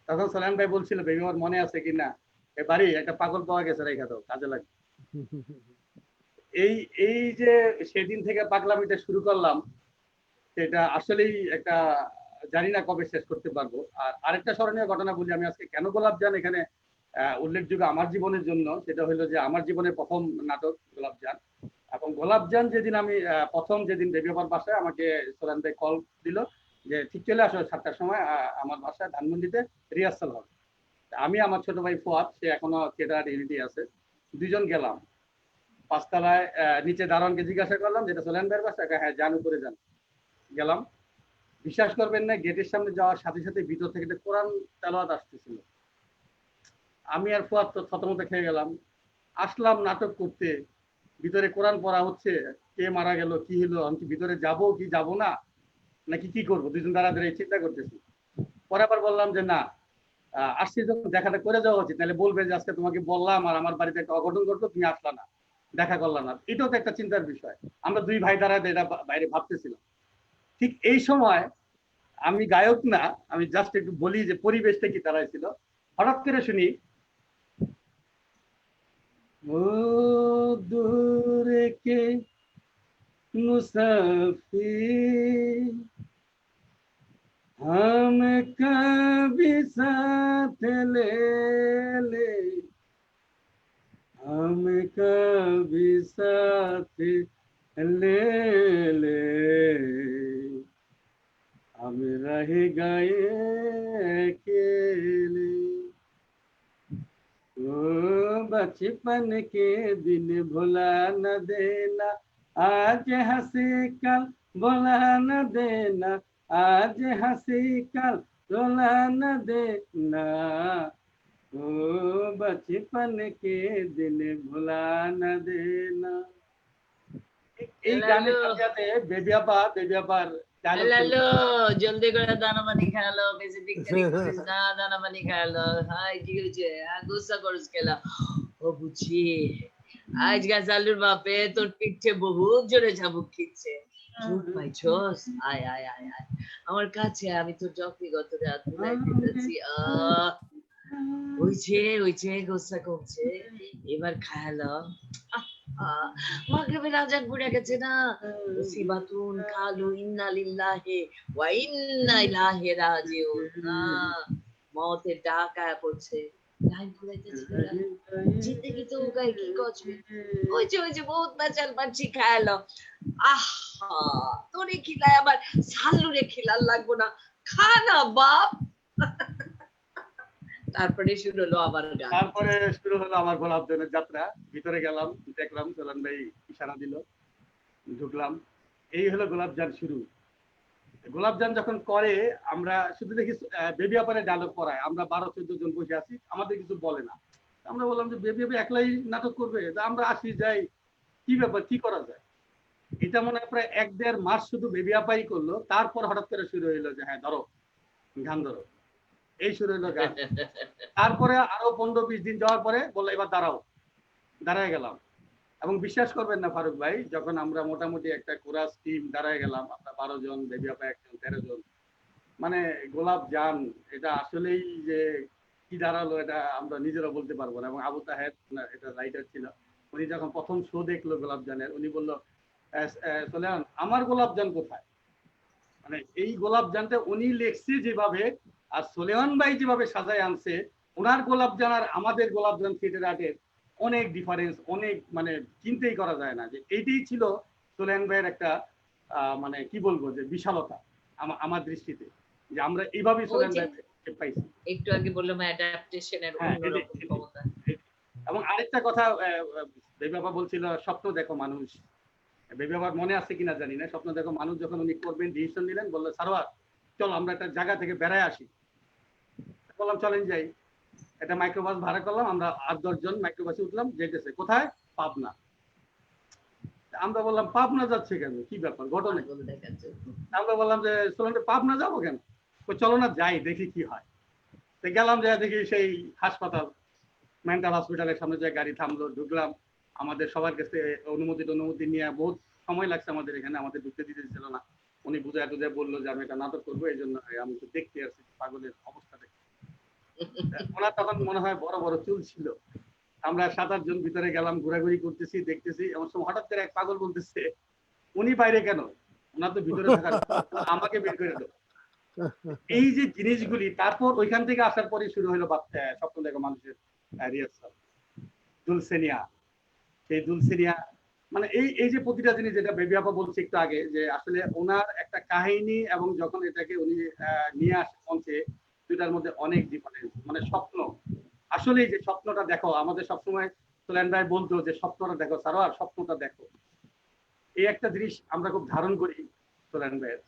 তখন সোলায়মান ভাই বলছিল, বেবি আমার মনে আছে কিনা, এ বাড়ি একটা পাগল পাওয়া গেছে, রেখা দাও, কাজে লাগে। এই এই যে সেদিন থেকে পাগলামিটা শুরু করলাম, সেটা আসলেই একটা জানি না কবে শেষ করতে পারবো। আর আরেকটা স্মরণীয় ঘটনা বলি, আমি আজকে কেন গোলাপজান এখানে উল্লেখযোগ্য আমার জীবনের জন্য, সেটা হলো যে আমার জীবনের প্রথম নাটক গোলাপজান। এবং গোলাপজান যেদিন আমি প্রথম যেদিন বেবি আপার বাসায় আমাকে সোলায়মান ভাই কল দিল যে ঠিক চলে আসো 7টার সময় আমার বাসায় ধানমন্ডিতে রিহার্সাল হবে। আমি আমার ছোট ভাই ফুয়াদ, সে এখনো থিয়েটার ইউনিটি আছে, দুজন গেলাম। 5তলায় নিচে দারোয়ানকে জিজ্ঞাসা করলাম যেটা সোলায়মান ভাইয়ের বাসা, হ্যাঁ যান উপরে যান। গেলাম, বিশ্বাস করবেন না, গেটের সামনে যাওয়ার সাথে সাথে ভিতর থেকে একটা কোরআন তেলাওয়াত আসতেছিল। আমি আর ফুয়াদ তো থতমত খেয়ে গেলাম। আসলাম নাটক করতে, ভিতরে কোরআন পড়া হচ্ছে, কে মারা গেল, কি হলো, আমি কি ভিতরে যাব কি যাব না, নাকি কি করবো, দুজন দাঁড়া দাঁড়িয়ে চিন্তা করতেছি। পরে আবার বললাম যে না, আসছি যখন দেখাটা করে যাওয়া উচিত, নাহলে বলবে যে আজকে তোমাকে বললাম আর আমার বাড়িতে একটা অঘটন ঘটলো, তুমি আসলা না, দেখা করলাম না। এটাও তো একটা চিন্তার বিষয়। আমরা দুই ভাই দাঁড়ায় এটা বাইরে ভাবতেছিলাম। ঠিক এই সময় আমি গায়ক না, আমি জাস্ট একটু বলি যে পরিবেশটা কি দাঁড়াইছিল। হঠাৎ করে শুনি, ও দূরে কে मुसाफिर हम कभी साथ ले ले, हम कभी साथ ले ले, हम रह गए अकेले। ओ बचपन के दिन भुला न देना, आज हंसी कल भुला न देना, आज हंसी कल भुला न देना, ओ बचपन के दिन भुला न देना। এই গানের সাথে বেবি আপার dialogue ছিল। হ্যালো, জলদি করে দানা পানি খালো, বেশি বিক্রি করিস না, দানা পানি খালো। হাই কি হয়েছে, গুসা করিস খেলা। ও বুঝি আজ গাছালুর বাপে তোর পিঠে বহুত জোরে ঝাবুক খিচ্ছে। চুপ পাইছস, আয় আয় আয় আয় আমার কাছে, আমি তোর যক্তিগত রাত বুলাই দিতেছি। ওইছে গোসা কমছে, এবার খায়ালো। মাগরিবের আজান পড়ে গেছে না, মুসিবাতুন কালু ইন্না লিল্লাহি ওয়া ইন্না ইলাইহি রাজিউন। মওতের ডাক আয়া পড়ছে, লাইন ফুলাইতেছে, জিন্দেগি তো উগাই কি কচবে। ওই যে বহুত বাঁচাল পাচ্ছি খায়ালো। আহা তোরে খিলায় আবার সাল্লুরে খিলার লাগবো না, খা না বাপ। তারপরে শুরু হলো আবার গান। তারপরে শুরু হলো আমার গোলাপজানের যাত্রা। ভিতরে গেলাম, দেখলাম সোলায়মান ভাই ইশারা দিল, ঢুকলাম। এই হলো গোলাপজান শুরু। গোলাপজান যখন করে, আমরা শুধু দেখি বেবি আপারে ডায়লগ পড়ায়, আমরা 12-14 জন বসে আছি, আমাদের কিছু বলে না। আমরা বললাম যে বেবি আপা একলাই নাটক করবে, আমরা আসি যাই, কি ব্যাপার, কি করা যায়। এটা মনে হয় প্রায় 1-1.5 মাস শুধু বেবি আপাই করলো। তারপর হঠাৎ করে শুরু হইলো যে হ্যাঁ ধরো গান ধরো, এই শুরু হইলো গান। তারপরে আরো 15-20 দিন যাওয়ার পরে বললো এবার দাঁড়াও, দাঁড়ায় গেলাম। এবং বিশ্বাস করবেন না ফারুক ভাই, যখন আমরা মোটামুটি একটা কোরাস টিম দাঁড়ায় গেলাম, আমরা 12 জন, বেবি আপা 1 জন, 13 জন, মানে গোলাপজান এটা আসলেই যে কি দাঁড়ালো এটা আমরা নিজেরা বলতে পারবো না। এবং আবু তাহের এটা রাইটার ছিল, উনি যখন প্রথম শো দেখলো গোলাপজানের, উনি বললো সোলায়মান আমার গোলাপজান কোথায়। মানে এই গোলাপজানটা উনি লেখছে যেভাবে, আর সোলায়মান ভাই যেভাবে সাজায় আনছে, ওনার গোলাপজান আর আমাদের গোলাপজান থিয়েটার আর্টের অনেক ডিফারেন্স, অনেক মানে চিন্তাই করা যায় না। যে এইটাই ছিল সোলায়মান ভাইয়ের একটা মানে কি বলবো যে বিশালতা আমার দৃষ্টিতে, যে আমরা এইভাবেই সোলায়মান ভাই পাইছি। একটু আগে বললাম অ্যাডাপ্টেশনের অন্যরকম ক্ষমতা। এবং আরেকটা কথা বেবি বাবা বলছিল স্বপ্ন দেখো মানুষ। বেবি বাবার মনে আছে কিনা জানি না, স্বপ্ন দেখো মানুষ যখন উনি করবেন ডিসিশন নিলেন, বললো সারোয়ার চলো আমরা একটা জায়গা থেকে বেড়ায় আসি। বললাম চলেন যাই। একটা মাইক্রোবাস ভাড়া করলাম, আমরা 8-10 জন মাইক্রোবাসে উঠলাম, যেতেছে কোথায়? পাবনা। আমরা বললাম পাবনা যাচ্ছে কেন, কি ব্যাপার, ঘটনা কি? পাগল দেখার জন্য। আমরা বললাম যে চলেন পাবনা যাবো কেন, চলো না যাই দেখি কি হয়। তো গেলাম, যে দেখি সেই হাসপাতাল, মেন্টাল হসপিটালের সামনে যে গাড়ি থামলো, ঢুকলাম। আমাদের সবার কাছে অনুমতি নিয়ে বহুত সময় লাগছে আমাদের এখানে, আমাদের ঢুকতে দিতে ছিল না। উনি বুঝায় টুঝায় বললো যে আমি একটা নাটক করবো, এই জন্য আমি তো দেখতে আসছি পাগলের অবস্থা দেখে। ওনার তখন মনে হয় বড় বড় চুল ছিল। আমরা 7-8 জন ভিতরে গেলাম, ঘোরাঘুরি করতেছি, দেখতেছি। এমন সময় হঠাৎ করে এক পাগল বলতেছে, উনি বাইরে কেন, ওনার তো ভিতরে থাকার, আমাকে বের করে দাও। এই যে জিনিসগুলি, তারপর ওইখান থেকে আসার পরে শুরু হলো স্বপ্ন দেখো মানুষের রিহার্সাল, দুলসেনিয়া। সেই দুলসেনিয়া মানে এই যে প্রতিটা জিনিস, যেটা বেবি আপা বলছে একটু আগে, যে আসলে ওনার একটা কাহিনী এবং যখন এটাকে উনি নিয়ে আসে মঞ্চে, দুটার মধ্যে অনেক ডিফারেন্স। মানে স্বপ্ন, আসলে যে স্বপ্নটা দেখো, আমাদের সবসময় সোলেন ভাই বলতো যে স্বপ্নটা দেখো সারোয়ার, স্বপ্নটা দেখো। এই একটা জিনিস আমরা খুব ধারণ করি সোলেন ভাইয়ের।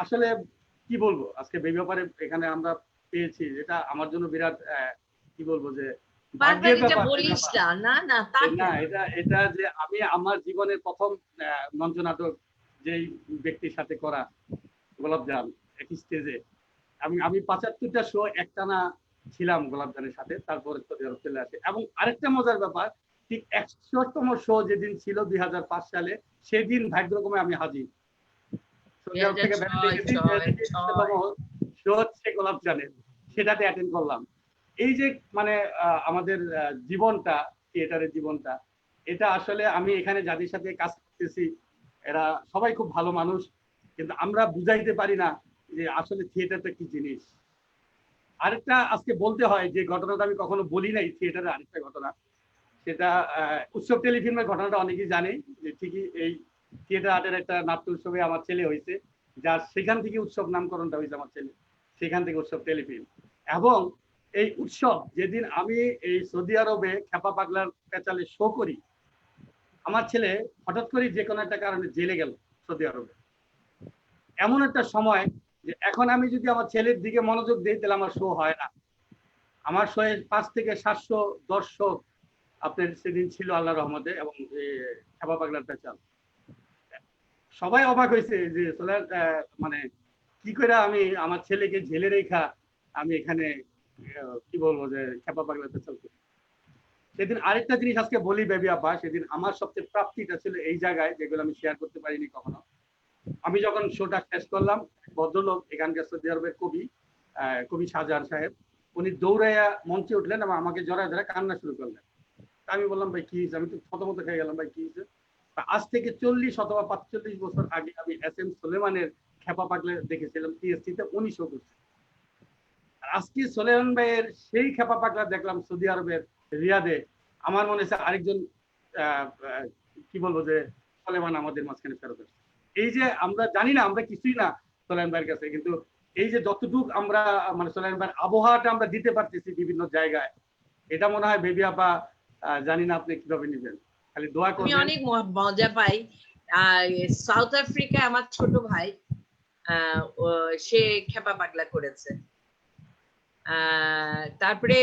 আসলে কি বলবো, আজকে বেবি ব্যাপারে এখানে আমরা পেয়েছি, এটা আমার জন্য বিরাট কি বলবো যে বারবার ভাগ্যের এটা ব্যাপার। বলিস না, না না তা না, কেন? এটা যে আমি আমার জীবনের প্রথম মঞ্চ নাটক যেই ব্যক্তির সাথে করা, গোলাপজান, একই স্টেজে আমি 75টা শো একটানা ছিলাম গোলাপজানের সাথে, তারপরে চলে আসে। এবং আরেকটা মজার ব্যাপার, ঠিক 100তম শো যেদিন ছিল 2005 সালে, সেদিন ভাগ্যক্রমে আমি হাজির। সৌদি আরব থেকে বেড়াতে গেছি, শো হচ্ছে গোলাপজানের, সেটাতে অ্যাটেন্ড করলাম। এই যে মানে আমাদের জীবনটা, থিয়েটারের জীবনটা, এটা আসলে আমি এখানে যাদের সাথে কাজ করতেছি, এরা সবাই খুব ভালো মানুষ, কিন্তু আমরা বুঝাইতে পারি না যে আসলে থিয়েটারটা কি জিনিস। আরেকটা আজকে বলতে হয়, যে ঘটনাটা আমি কখনো বলি নাই থিয়েটারের, আরেকটা ঘটনা, সেটা উৎসব টেলিফিল্মের ঘটনাটা অনেকেই জানে, যে ঠিকই এই থিয়েটার আর্টের একটা নাট্য উৎসবে আমার ছেলে হয়েছে, যার সেখান থেকে উৎসব নামকরণটা হয়েছে আমার ছেলে, সেখান থেকে উৎসব টেলিফিল্ম। এবং এই উৎসব যেদিন আমি এই সৌদি আরবে খেপা পাগলার পেঁচালে শো করি, আমার ছেলে হঠাৎ করে যে কোনো একটা কারণে জেলে গেল সৌদি আরবে। এমন একটা সময় যে এখন আমি যদি আমার ছেলের দিকে মনোযোগ দিই, তাহলে আমার শো হয় না। আমার শোয়ে 5 থেকে 700 দর্শক আপনার সেদিন ছিল আল্লাহ রহমতে, এবং খেপা পাগলার পেঁচাল। সবাই অবাক হয়েছে যে মানে কি করে আমি আমার ছেলেকে জেলে রেখা আমি এখানে কি বলবো যে খেপা পাগলার পেঁচাল করি। সেদিন আরেকটা জিনিস আজকে বলি বেবি আপা, সেদিন আমার সবচেয়ে প্রাপ্তিটা ছিল এই জায়গায়, যেগুলো আমি শেয়ার করতে পারিনি কখনো। আমি যখন শোটা শেষ করলাম, ভদ্রলোক এখানকার সৌদি আরবের কবি শাহজাহান সাহেব, উনি দৌড়াইয়া মঞ্চে উঠলেন এবং আমাকে জড়ায় ধরে কান্না শুরু করলেন। আমি বললাম ভাই কি হয়েছে, আমি তো থতমত খেয়ে গেলাম, ভাই কি হয়েছে। আজ থেকে 40 অথবা 45 বছর আগে আমি SM সুলেমানের খেপা পাগলে দেখেছিলাম TST-তে, উনি শো করছে। আজকে সোলেমান ভাইয়ের সেই খেপা পাগলা দেখলাম সৌদি আরবের রিয়াদে। আমার মনে হচ্ছে আরেকজন কি বলবো যে সোলেমান আমাদের মাঝখানে ফেরত আসছে। এই যে আমরা জানি না, আমরা কিছুই না সোলেমান ভাইয়ের কাছে, কিন্তু এই যে যতটুক আমরা মানে সোলেমান ভাইয়ের আবহাওয়াটা আমরা দিতে পারতেছি বিভিন্ন জায়গায়, এটা মনে হয় বেবি আপা জানি না আপনি কিভাবে নিবেন, খালি দোয়া আমি করবেন। অনেক মজা পাই। সাউথ আফ্রিকায় আমার ছোট ভাই সে খেপা পাগলা করেছে। তারপরে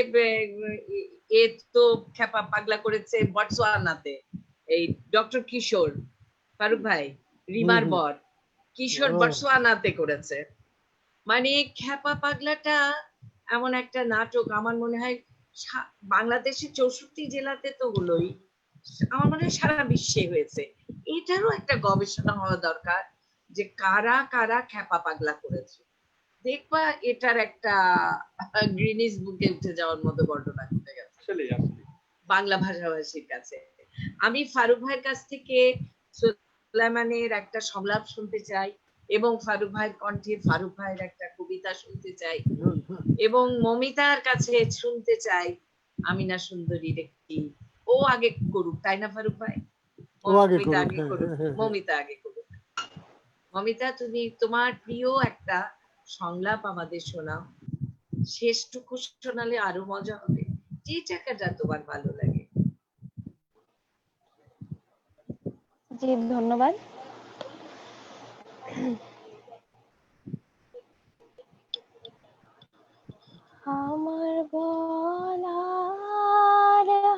এ তো খেপা পাগলা করেছে বটসওয়ানাতে, এই ডক্টর কিশোর, ফারুক ভাই, রিমার বর কিশোর বটসওয়ানাতে করেছে। মানে খেপা পাগলাটা এমন একটা নাটক, আমার মনে হয় বাংলাদেশের 64 জেলাতে তো হলোই, আমার মনে হয় সারা বিশ্বে হয়েছে। এটারও একটা গবেষণা হওয়া দরকার, যে কারা কারা খেপা পাগলা করেছে। দেখবা এটার একটা গ্রিনিস বুকে উঠে যাওয়ার মতো ঘটনা ঘটে গেছে আসলে বাংলা ভাষাভাষীর কাছে। আমি ফারুক ভাইয়ের কাছ থেকে সুলাইমানের একটা সংলাপ শুনতে চাই, এবং ফারুক ভাইয়ের কণ্ঠে ফারুক ভাইয়ের একটা কবিতা শুনতে চাই, এবং মমিতার কাছে শুনতে চাই আমিনা সুন্দরীর একটি। ও আগে করুক, তাই না ফারুক ভাই? মমিতা আগে করুক, মমিতা আগে করুক। মমিতা, তুমি তোমার প্রিয় একটা সংলাপ আমাদের শোনাও, শেষটুকু শোনালে আরো মজা হবে। যে টাকাটা তোমার ভালো লাগে। জি, ধন্যবাদ। আমার গলার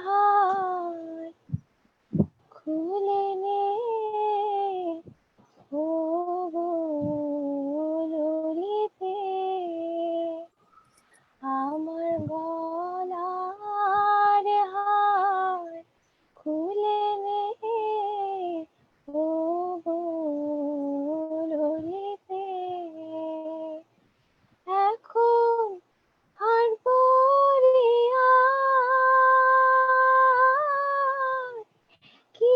হার খুলে নে ও গো ললিতে, আমার গলার হার খুলে নে ও গো ললিতে, এখন হার পরিয়া কি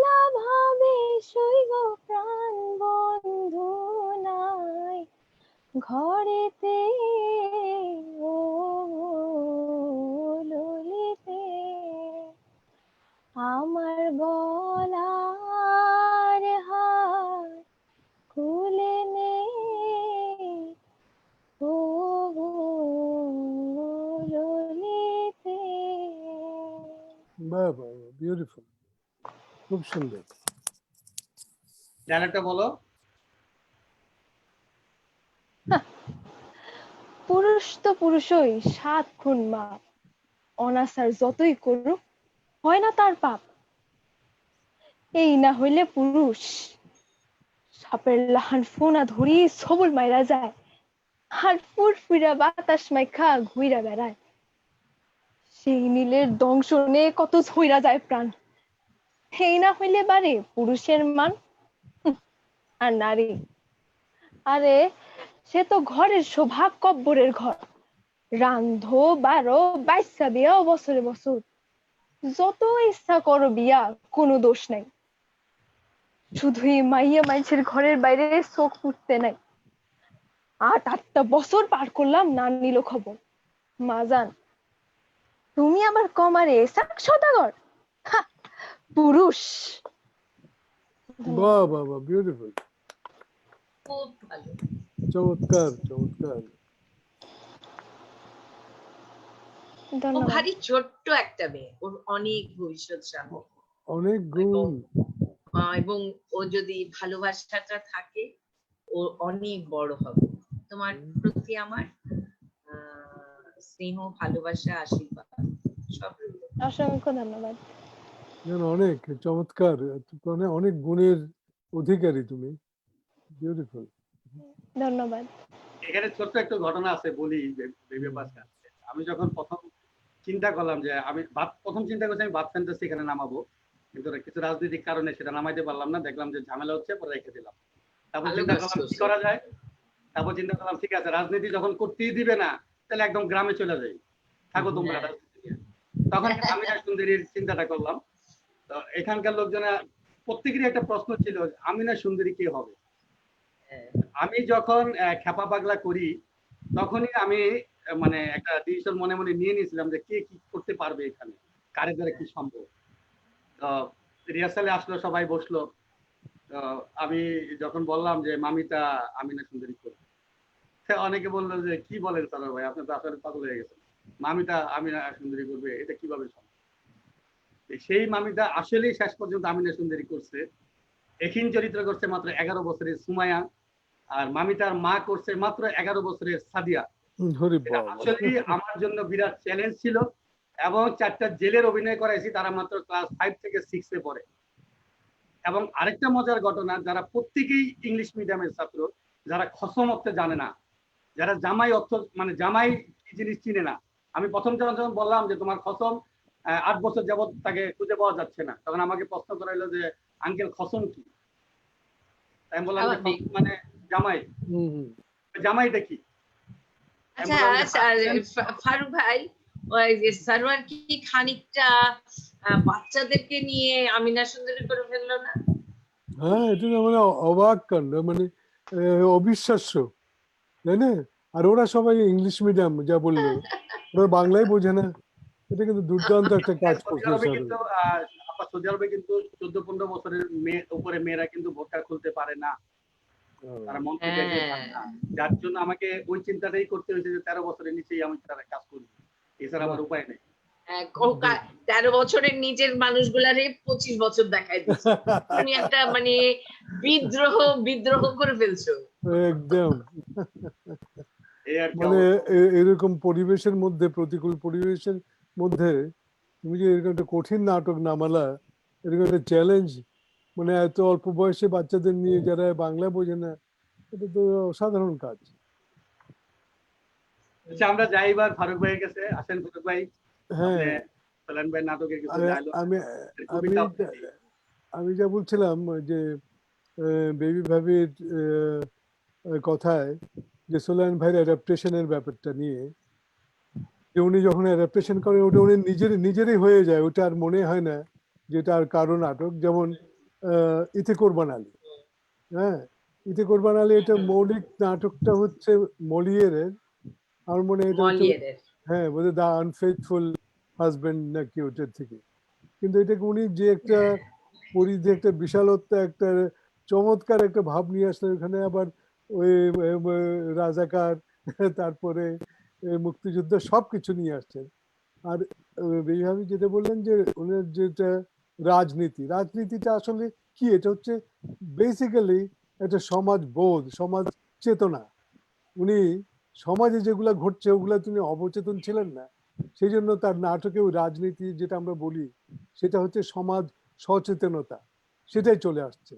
লাভ হবে সইব প্রাণ বন্ধু নাই ঘরেতে ও ললিতে, আমার গলার হার খুলে নে ও ললিতে। বাহ বাহ, বিউটিফুল, খুব সুন্দর। ডায়লগটা বলো। পুরুষ তো পুরুষই, 7 খুন মাপ, অনাচার যতই করুক হয় না তার পাপ, এই না হইলে পুরুষ সাপের লাহান ফোনা ধরি সবল মাইরা যায়, আর ফুরফুরা বাতাস মাইখা ঘুইরা বেড়ায়, সেই নীলের দংশনে কত ঝইরা যায় প্রাণ, এই না হইলে বাড়ে পুরুষের মান। আর নারী, আরে সে তো ঘরের শোভা, কব্বরের ঘর, রান্ধো বারো বাইসা বিয়া বছরে বছর, যত ইচ্ছা করো বিয়া কোনো দোষ নাই, শুধুই মাইয়া মানুষের ঘরের বাইরে চোখ ফুটতে নাই। 8-8টা বছর পার করলাম না নিল খবর, মা জান তুমি আবার কমারে শাক সদাগর, হা, পুরুষ। বাহ বাহ বাহ, বিউটিফুল, খুব ভালো। চমৎকার চমৎকার। ও ধন্যবাদ। ভারী ছোট্ট একটা মেয়ে, ওর অনেক ভবিষ্যৎ সামনে, অনেক গুণ। এবং ও যদি ভালোবাসাটা থাকে ও অনেক বড় হবে। তোমার প্রতি আমার স্নেহ, ভালোবাসা, আশীর্বাদ সব রইল। অসংখ্য ধন্যবাদ। অনেক চমৎকার, মানে অনেক গুণের অধিকারী তুমি, বিউটিফুল। ধন্যবাদ। এখানে ছোট্ট একটা ঘটনা আছে বলি, ভেবে পাশে আছে। আমি যখন প্রথম চিন্তা করলাম যে আমি প্রথম চিন্তা করছি আমি বাদ ফ্যান্টাসি এখানে নামাবো, কিন্তু কিছু রাজনৈতিক কারণে সেটা নামাইতে পারলাম না, দেখলাম যে ঝামেলা হচ্ছে, পরে রেখে দিলাম। তারপর চিন্তা করলাম কি করা যায়, তারপর চিন্তা করলাম ঠিক আছে রাজনীতি যখন করতেই দিবে না তাহলে একদম গ্রামে চলে যাই, থাকো তোমরা রাজনীতি নিয়ে। তখন আমিনা সুন্দরীর চিন্তাটা করলাম। তো এখানকার লোকজনে প্রত্যেকেরই একটা প্রশ্ন ছিল, আমিনা সুন্দরী কে হবে। আমি যখন খেপা পাগলা করি তখনই আমি মানে একটা ডিসিশন মনে মনে নিয়ে নিয়েছিলাম যে কে কি করতে পারবে এখানে, কারে দ্বারা কি সম্ভব। তো রিহার্সালে আসলো, সবাই বসলো। তো আমি যখন বললাম যে মামিতা আমিনা সুন্দরী করবে, অনেকে বললো যে কি বলেন স্যার ভাই, আপনি তো আসলে পাগল হয়ে গেছেন, মামিতা আমিনা সুন্দরী করবে, এটা কিভাবে সম্ভব। সেই মামিতা আসলেই শেষ পর্যন্ত আমিনা সুন্দরী করছে। এখিন চরিত্র করছে মাত্র 11 বছরের সুমাইয়া, আর মামিতার মা করছে মাত্র 11 বছরের সাদিয়া। এটা আসলে আমার জন্য বিরাট চ্যালেঞ্জ ছিল। এবং 4টা জেলের অভিনয় করাইছি, তারা মাত্র ক্লাস 5 থেকে 6 এ পড়ে। এবং আরেকটা মজার ঘটনা, যারা প্রত্যেকেই ইংলিশ মিডিয়ামের ছাত্র, যারা খসম অর্থ জানে না, যারা জামাই অর্থ মানে জামাই কি জিনিস চিনে না। আমি প্রথম যখন বললাম যে তোমার খসম 8 বছর যাবত তাকে খুঁজে পাওয়া যাচ্ছে না, তখন আমাকে প্রশ্ন করাইলো যে আঙ্কেল খসম কি। তাই আমি বললাম যে খসম মানে জামাই। জামাইটা কি। আচ্ছা ফারুক ভাই, ওই যে সারওয়ার কি খানিকটা বাচ্চাদেরকে নিয়ে আমিনা সুন্দরী করে ফেললো না? হ্যাঁ, এটা মানে অবাক কাণ্ড, মানে অবিশ্বাস্য, তাই না? আর ওরা সবাই ইংলিশ মিডিয়াম, যা বললো, ওরা বাংলায় বোঝে না। এটা কিন্তু দুর্দান্ত একটা কাজ করছে। সৌদি আরবে কিন্তু 14-15 বছরের উপরে মেয়েরা কিন্তু ভোটটা খুলতে পারে না, তারা মন্ত্রী পারে না। যার জন্য আমাকে ওই চিন্তাটাই করতে হয়েছে যে 13 বছরের নিচেই আমি তারা কাজ করবো, এছাড়া আমার উপায় নেই। 13 বছরের নিচের মানুষগুলারে 25 বছর দেখাই দিচ্ছে। তুমি একটা মানে বিদ্রোহ করে ফেলছো। একদম এই আর কি মানে অবস্থা। এরকম পরিবেশের মধ্যে, প্রতিকূল পরিবেশের মধ্যে তুমি যে এরকম একটা কঠিন নাটক নামালা, এরকম একটা চ্যালেঞ্জ, মানে এত অল্প বয়সে বাচ্চাদের নিয়ে যারা বাংলা বোঝে না, এটা তো অসাধারণ কাজ। আচ্ছা আমরা যাই এবার ফারুক ভাইয়ের কাছে। আসেন ফারুক ভাই, হ্যাঁ, আপনি সোলান ভাই নাটকের কিছু আমি ডায়লগ আমি কবিতা আপনি দিন। আমি যা বলছিলাম যে বেবি ভাবির কথায় যে সোলায়ন ভাইয়ের অ্যাডাপ্টেশনের ব্যাপারটা নিয়ে, যে উনি যখন অ্যাডাপ্টেশন করেন ওটা উনি নিজেরই হয়ে যায়, ওটা আর মনে হয় না যেটা আর কারো নাটক। যেমন ইতে কোরবান আলী, হ্যাঁ, ইতে কোরবান আলী, এটা মৌলিক নাটকটা হচ্ছে মলিয়েরের, আমার মনে হয় এটা হচ্ছে, মলিয়েরের। হ্যাঁ বোধহয় দা আনফেথফুল হাজবেন্ড নাকি ওটার থেকে। কিন্তু এটাকে উনি যে একটা পরিধি, একটা বিশালত্ব, একটা চমৎকার একটা ভাব নিয়ে আসলেন ওখানে। আবার ওই রাজাকার, তারপরে মুক্তিযুদ্ধ সবকিছু নিয়ে আসছেন। আর এইভাবে যেটা বললেন যে ওনার যেটা রাজনীতিটা আসলে কি, এটা হচ্ছে বেসিক্যালি একটা সমাজ বোধ, সমাজ চেতনা। উনি সমাজে যেগুলা ঘটছে ওগুলা তিনি অবচেতন ছিলেন না, সেই জন্য তার নাটকে ওই রাজনীতি যেটা আমরা বলি সেটা হচ্ছে সমাজ সচেতনতা, সেটাই চলে আসছে।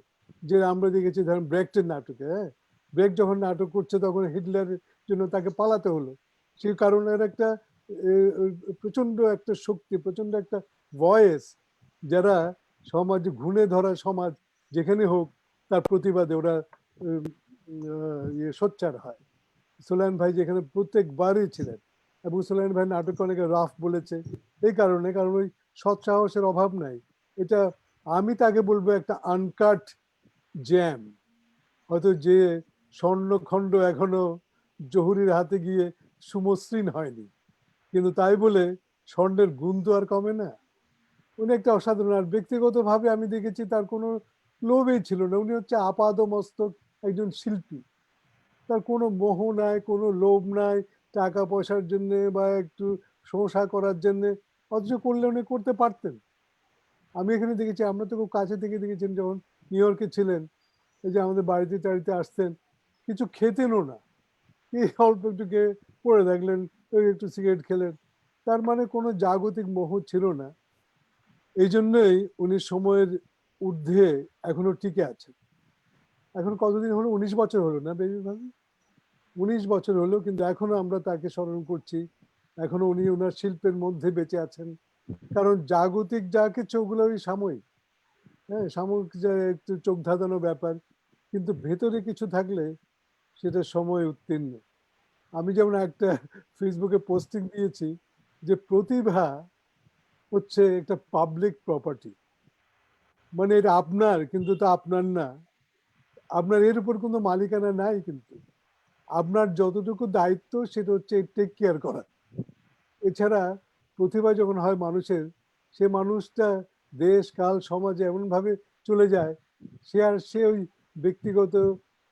যে আমরা দেখেছি ধরেন ব্রেক্টের নাটকে, হ্যাঁ, ব্রেক যখন নাটক করছে তখন হিটলারের জন্য তাকে পালাতে হলো, সেই কারণে একটা প্রচন্ড একটা শক্তি, প্রচন্ড একটা ভয়েস, যারা সমাজে ঘুণে ধরা সমাজ যেখানে হোক তার প্রতিবাদে ওরা সোচ্চার হয়। সোলায়ন ভাই যেখানে প্রত্যেকবারই ছিলেন, এবং সোলায়ন ভাই নাটক অনেকে রাফ বলেছে এই কারণে, কারণ ওই সৎ সাহসের অভাব নাই। এটা আমি তাকে বলবো একটা আনকাট জ্যাম। হয়তো যে স্বর্ণখণ্ড এখনো জহুরির হাতে গিয়ে সুমসৃণ হয়নি, কিন্তু তাই বলে স্বর্ণের গুণ তো আর কমে না। উনি একটা অসাধারণ, আর ব্যক্তিগতভাবে আমি দেখেছি তার কোনো লোভই ছিল না। উনি হচ্ছে আপাদ মস্তক একজন শিল্পী, তার কোনো মোহ নাই, কোনো লোভ নাই টাকা পয়সার জন্য বা একটু শোষা করার জন্য, অথচ করলে উনি করতে পারতেন। আমি এখানে দেখেছি, আমরা তো খুব কাছে থেকে দেখেছেন যখন নিউ ইয়র্কে ছিলেন, এই যে আমাদের বাড়িতে টাড়িতে আসতেন, কিছু খেতেনও না, এই অল্প একটু খেয়ে পড়ে থাকলেন, ওই একটু সিগারেট খেলেন, তার মানে কোনো জাগতিক মোহ ছিল না। এই জন্যই উনি সময়ের ঊর্ধ্বে এখনো টিকে আছেন। এখন কতদিন হলো, 19 বছর হলো না বেবি ভাবি, 19 বছর হলো, কিন্তু এখনো আমরা তাকে স্মরণ করছি, এখনো উনি ওনার শিল্পের মধ্যে বেঁচে আছেন। কারণ জাগতিক যা কিছু ওগুলো ওই সাময়িক, হ্যাঁ, সাময়িক যা একটু চোখ ধাঁধানো ব্যাপার, কিন্তু ভেতরে কিছু থাকলে সেটা সময় উত্তীর্ণ। আমি যেমন একটা ফেসবুকে পোস্টিং দিয়েছি যে প্রতিভা হচ্ছে একটা পাবলিক প্রপার্টি, মানে এটা আপনার কিন্তু তা আপনার না, আপনার এর উপর কোনো মালিকানা নাই, কিন্তু আপনার যতটুকু দায়িত্ব সেটা হচ্ছে টেক কেয়ার করা। এছাড়া প্রতিভা যখন হয় মানুষের, সে মানুষটা দেশ কাল সমাজে এমন ভাবে চলে যায়, সে ওই ব্যক্তিগত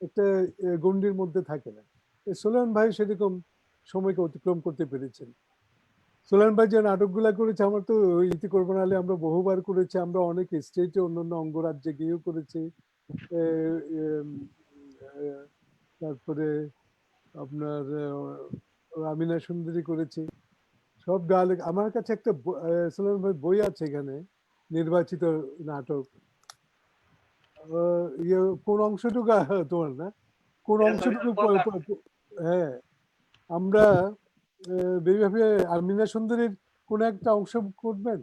একটা গণ্ডির মধ্যে থাকে না। সোলায়ন ভাই সেরকম সময়কে অতিক্রম করতে পেরেছেন। সোলায়ন ভাই যে নাটকগুলা করেছে, আমার তো ইতি কোরবান আলী আমরা বহুবার করেছি, আমরা অনেক স্টেটে অন্যান্য অঙ্গরাজ্যে গিয়েও করেছি। তারপরে আপনার আমিনা সুন্দরী করেছি, সব ডায়ালগ। আমার কাছে একটা সোলায়ন ভাই বই আছে এখানে, নির্বাচিত নাটক, ইয়ে কোন অংশটুকু তোমার না, কোন অংশটুকু হ্যাঁ, আমরা বেবি আমিনা সুন্দরীর কোন একটা অংশ করবেন,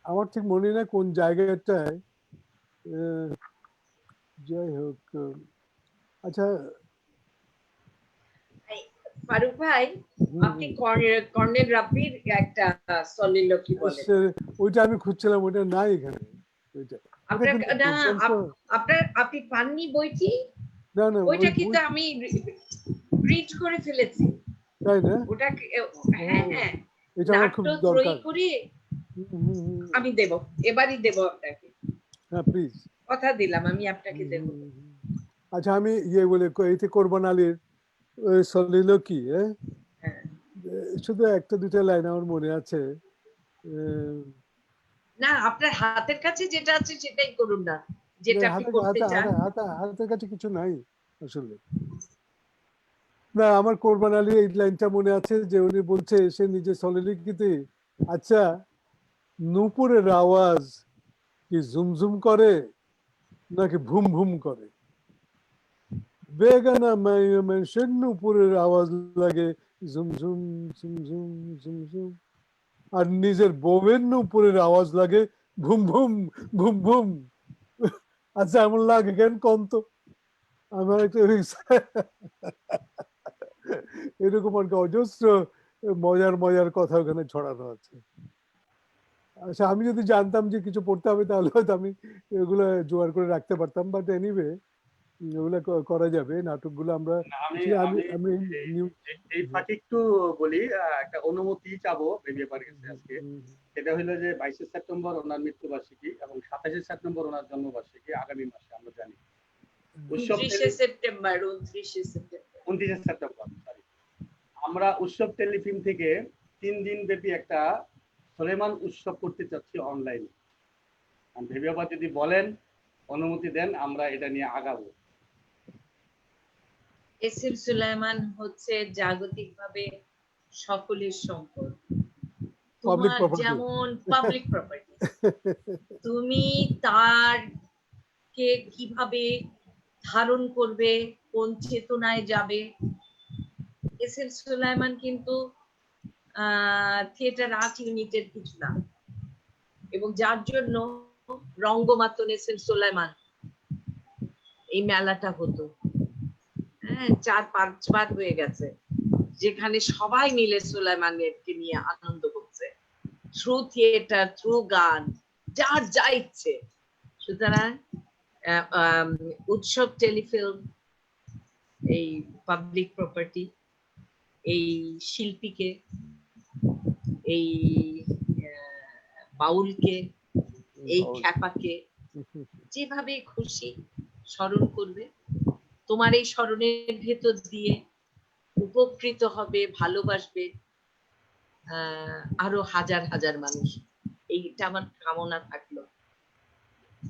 আমার ঠিক মনে নেই কোন জায়গাটায়। যাই হোক, আচ্ছা। ফারুক ভাই, আপনি কর্নেল রাব্বির একটা সলিলকি বলেন। ওইটা আমি খুঁজছিলাম, ওইটা নাই এখানে। ওইটা আপনার না, আপনি পাননি বইটি? না না, ওইটা কিন্তু আমি রিড করে ফেলেছি। তাই না? ওটা হ্যাঁ হ্যাঁ, এটা আমার খুব দরকার। আমি দেব, এবারই দেব আপনাকে। হ্যাঁ প্লিজ, কথা দিলাম আমি আপনাকে দেব। আচ্ছা আমি ইয়ে বলে, এতে কোরবান আলীর সলিলকি, শুধু একটা দুটা লাইন আমার মনে আছে। না, আপনার হাতের কাছে যেটা আছে সেটাই করুন না, যেটা আপনি করতে চান। হাতের কাছে কিছু নাই আসলে। না, আমার কোরবান আলী এই লাইনটা মনে আছে যে উনি বলছে সে নিজে সলিলিকিতে, আচ্ছা নূপুরের আওয়াজ কি ঝুমঝুম করে নাকি ভুম ভুম করে? বেগানা মানুষের নূপুরের আওয়াজ লাগে ঝুমঝুম ঝুমঝুম ঝুমঝুম, আর নিজের বউয়ের নূপুরের আওয়াজ লাগে ভুম ভুম ভুম ভুম। আচ্ছা এমন লাগে কেন কম তো? আমার একটা এরকম আর কি অজস্র মজার মজার কথা ওখানে ছড়ানো আছে। আচ্ছা আমি যদি জানতাম যে কিছু পড়তে হবে তাহলে হয়তো আমি এগুলো জোগাড় করে রাখতে পারতাম, বাট এনিওয়ে এগুলো করা যাবে। নাটকগুলো আমরা না, আমি আমি আমি আমি এই- এই ফাঁকে একটু বলি, একটা অনুমতি চাবো বেরিয়ে পার গেছে আজকে। সেটা হলো যে 22শে সেপ্টেম্বর ওনার মৃত্যুবার্ষিকী এবং 27শে সেপ্টেম্বর ওনার জন্মবার্ষিকী আগামী মাসে আমরা জানি। উৎসব 29শে সেপ্টেম্বর 29শে সেপ্টেম্বর 29শে সেপ্টেম্বর সরি। আমরা উৎসব টেলিফিল্ম থেকে 3 দিন ব্যাপী একটা সুলেমান উৎসব করতে চাচ্ছি অনলাইনে। ভেবে আবার যদি বলেন, অনুমতি দেন, আমরা এটা নিয়ে আগাবো। এসএম সুলাইমান হচ্ছে জাগতিকভাবে সকলের সম্পদ। পাবলিক তোমার প্রপার্টি। যেমন পাবলিক প্রপার্টি, তুমি তার কে কিভাবে ধারণ করবে, কোন চেতনায় যাবে। এসএম সুলাইমান কিন্তু থিয়েটার আর্ট ইউনিটের কিছু না, এবং যার জন্য রঙ্গমাতন এসএম সুলাইমান এই মেলাটা হতো, হ্যাঁ 4-5 বার হয়ে গেছে, যেখানে সবাই মিলে সুলাইমানকে নিয়ে আনন্দ করছে, থ্রু থিয়েটার, থ্রু গান, যার যা ইচ্ছে। সুতরাং উৎসব টেলিফিল্ম, এই পাবলিক প্রপার্টি, এই শিল্পীকে, এই বাউলকে, এই খ্যাপাকে যেভাবে খুশি স্মরণ করবে, তোমার এই স্মরণের ভেতর দিয়ে উপকৃত হবে, ভালোবাসবে আরো হাজার হাজার মানুষ। এইটা আমার কামনা থাকলো।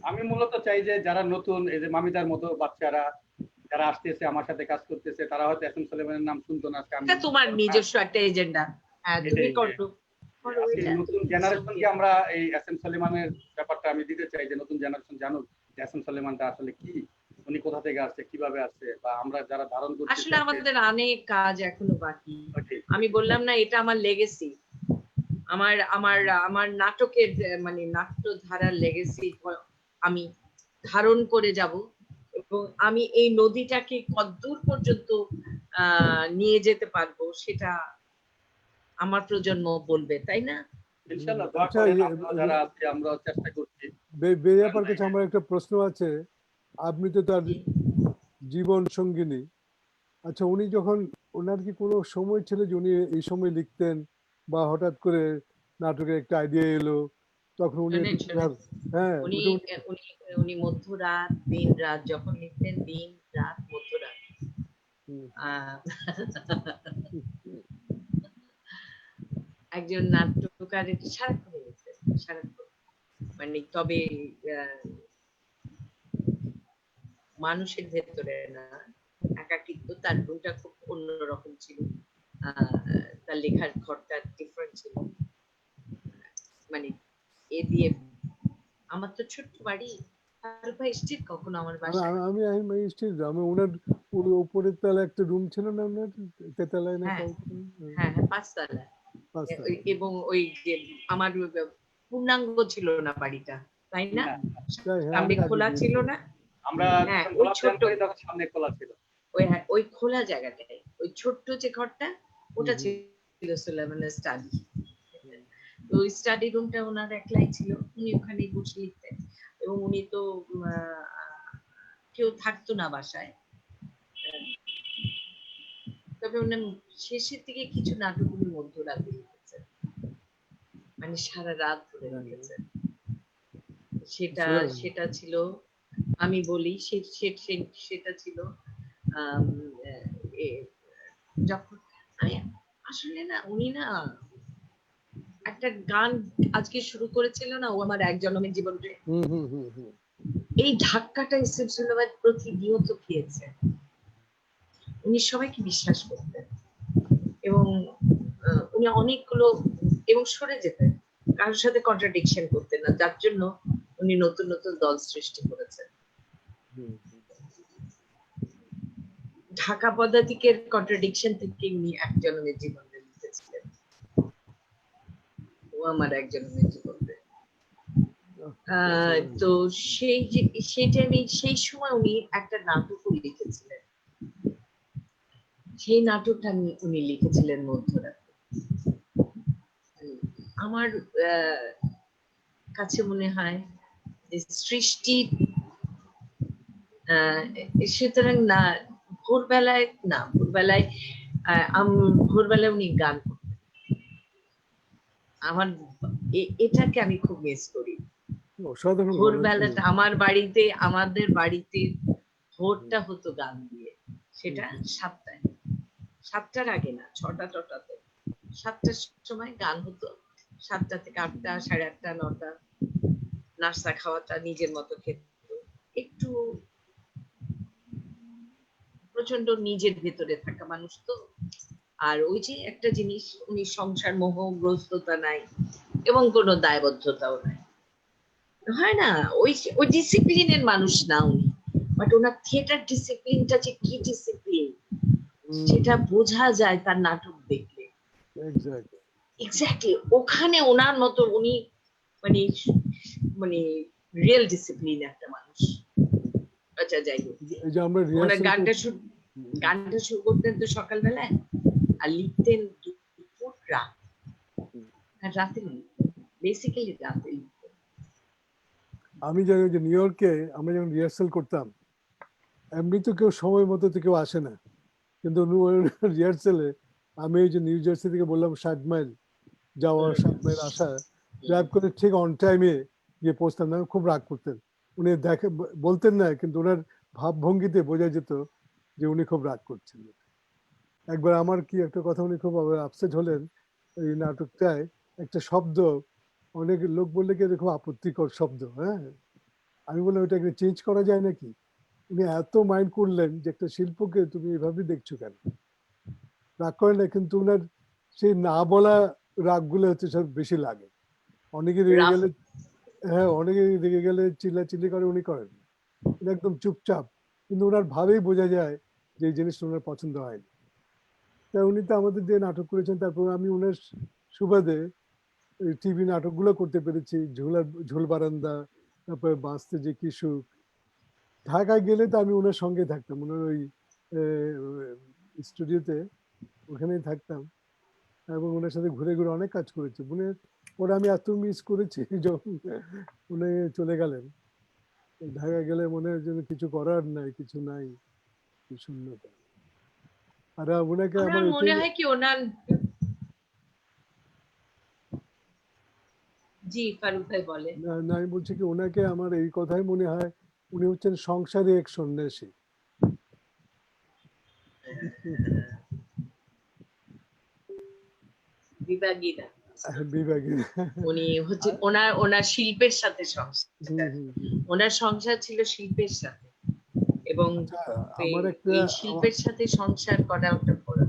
আমি মূলত চাই যে যারা নতুন, এই যে মামিদার মতো বাচ্চারা যারা আসতেছে আমার সাথে কাজ করতেছে, তারা হয়তো এসএম সুলেমানের নাম শুনতো না। এটা তোমার নিজস্ব একটা এজেন্ডা, তুমি করো। আজকে নতুন জেনারেশনকে আমরা এই এসএম সুলেমানের ব্যাপারটা আমি দিতে চাই, যে নতুন জেনারেশন জানুক এসএম সুলেমানটা আসলে কি, উনি কোথা থেকে আসছে, কিভাবে আসছে, বা আমরা যারা ধারণ করছি। আসলে আমাদের অনেক কাজ এখনো বাকি। আমি বললাম না, এটা আমার লেগেসি, আমার আমার আমার নাটকের মানে নাট্যধারার লেগেসি আমি ধারণ করে যাব, এবং আমি এই নদীটাকে কতদূর পর্যন্ত নিয়ে যেতে পারবো সেটা আমার প্রজন্ম বলবে, তাই না? ইনশাআল্লাহ দোয়া করেন, আমরা যারা আছি আমরা চেষ্টা করছি। বেয়াপার কাছে আমার একটা প্রশ্ন আছে, আপনি তো তার জীবন সঙ্গিনী। আচ্ছা উনি যখন, ওনার কি কোনো সময় ছিল যে উনি এই সময় লিখতেন, বা হঠাৎ করে নাটকের একটা আইডিয়া এলো তখন উনি হ্যাঁ উনি মধ্যরাত দিন রাত যখন লিখতেন, দিন রাত মধ্যরাত, একজন নাট্যকার সারাক্ষণ লিখতেন, সারাক্ষণ। মানে তবে মানুষের ভেতরে না, একাকিত্ব, তার রুমটা খুব অন্যরকম ছিল, তার লেখার ঘরটা ডিফারেন্ট ছিল। মানে এ দিয়ে আমার তো ছোট্ট বাড়ি, ফারুক ভাই স্ট্রিট কখনো আমার বাসায়? আমি ওনার উপরের তলায় একটা রুম ছিল না ওনার, তেতলায় না? হ্যাঁ 5 তলা, এবং ওই যে আমার পূর্ণাঙ্গ ছিল না বাড়িটা, তাই না? সামনে খোলা ছিল না, আমরা ওই ছোট্ট সামনে খোলা ছিল, ওই খোলা জায়গাটায় ওই ছোট্ট যে ঘরটা, ওটা ছিল সুলেমানের স্টাডি। তো ওই স্টাডি রুমটা ওনার একলাই ছিল, উনি ওখানেই বসে লিখতেন, এবং উনি তো কেউ থাকতো না বাসায়। তবে উনি শেষের দিকে কিছু নাটক উনি মধ্যরাতে লিখেছেন, মানে সারা রাত ধরে লিখেছেন। সেটা ছিল, আমি বলি সেটা ছিল যখন আসলে না উনি না একটা গান আজকে শুরু করেছিল না, ও আমার এক জন্মের জীবন রে, হুম হুম হুম হুম এই ধাক্কাটা এসএম সুলেমান প্রতিনিয়ত খেয়েছে। উনি সবাইকে বিশ্বাস করতেন এবং উনি অনেকগুলো এবং সরে যেতেন, কারোর সাথে কন্ট্রাডিকশন করতেন না, যার জন্য উনি নতুন নতুন দল সৃষ্টি করেছেন। হুম। ঢাকা পদাতিকের কন্ট্রাডিকশন থেকে উনি এক জন্মের জীবন লিখেছিলেন, ও আমার এক জন্মের জীবন। তো সেই টাইমে সেই সময় উনি একটা নাটকও লিখেছিলেন, সেই নাটকটা উনি লিখেছিলেন মধ্যরাতে। আমার কাছে মনে হয় যে সৃষ্টি সুতরাং না ভোরবেলায় ভোরবেলায় উনি গান করতেন। আমার এটাকে আমি খুব মিস করি। অসাধারণ গলা ছিল। ভোরবেলাটা আমাদের বাড়িতে ভোরটা হতো গান দিয়ে, সেটা 7টায়, 7টার আগে না, 6টা 7টার সময় গান হতো, 7টা থেকে 8টা, 8:30, 9টা, নাস্তা খাওয়াটা নিজের মতো খেত, একটু প্রচন্ড নিজের ভেতরে থাকা মানুষ তো। আর ওই যে একটা জিনিস, উনি সংসার মোহগ্রস্ততা নাই এবং কোনো দায়বদ্ধতাও নাই, হয় না, ওই ওই ডিসিপ্লিনের মানুষ না উনি, বাট ওনার থিয়েটার ডিসিপ্লিনটা যে কি ডিসিপ্লিন সেটা বোঝা যায় তার নাটক দেখলে। এক্স্যাক্টলি ওখানে ওনার মতো উনি মানে মানে রিয়েল ডিসিপ্লিন একটা মানুষ। আচ্ছা যাই হোক, এই যে আমরা ওনার রিহার্সাল গানটা শুরু করতেন তো সকালবেলায় আর লিখতেন দুপুর রাত, আর রাতে বেসিক্যালি রাতে লিখতেন। আমি জানি যে নিউ ইয়র্কে আমরা যখন রিহার্সাল করতাম, এমনি তো কেউ সময় মতো তো কেউ আসে না, কিন্তু রিহার্সালে আমি এই যে নিউ জার্সি থেকে বললাম 60 মাইল যাওয়া 60 মাইল আসা ড্রাইভ করে ঠিক অন টাইমে গিয়ে পৌঁছতাম না, খুব রাগ করতেন উনি, দেখে বলতেন না কিন্তু ওনার ভাবভঙ্গিতে বোঝা যেত যে উনি খুব রাগ করছেন। একবার আমার কি একটা কথা, উনি খুব আপসেট হলেন এই নাটকটায় একটা শব্দ, অনেক লোক বললে কি খুব আপত্তিকর শব্দ, হ্যাঁ আমি বললাম ওটাকে চেঞ্জ করা যায় নাকি, উনি এত মাইন্ড করলেন যে একটা শিল্পকে তুমি এভাবে দেখছো কেন, রাগ করে না, কিন্তু উনার সেই না বলা রাগগুলো হচ্ছে সব বেশি লাগে। অনেকে রেগে গেলে, হ্যাঁ অনেকে রেগে গেলে চিল্লাচিল্লি করে, উনি করেন না, উনি একদম চুপচাপ, কিন্তু ওনার ভাবেই বোঝা যায় যে এই জিনিসটা ওনার পছন্দ হয়নি। তা উনি তো আমাদের দিয়ে নাটক করেছেন, তারপর আমি ওনার সুবাদে টিভি নাটকগুলো করতে পেরেছি, ঝুল বারান্দা, তারপরে বাঁচতে যে কি সুখ। ঢাকায় গেলে তো আমি ওনার সঙ্গে থাকতাম, ওনার ওই স্টুডিওতে ওখানেই থাকতাম এবং ওনার সাথে ঘুরে ঘুরে অনেক কাজ করেছি। ওরা আমি এত মিস করেছি যখন উনি চলে গেলেন। ঢাকা গেলে মনে হয় যেন কিছু করার নাই, কিছু নাই, শূন্যতা। আর ওনাকে আমার আমার মনে হয় কি ওনার, জি ফারুক ভাই বলেন। না আমি বলছি কি ওনাকে আমার এই কথাই মনে হয়, উনি হচ্ছেন সংসারে এক সন্ন্যাসী। বিভাগী না, বিভাগী। উনি হচ্ছে ওনার শিল্পের সাথে সংসার, ওনার সংসার ছিল শিল্পের সাথে, এবং আমার একটা এই শিল্পের সাথে সংসার করা ওটা বড়।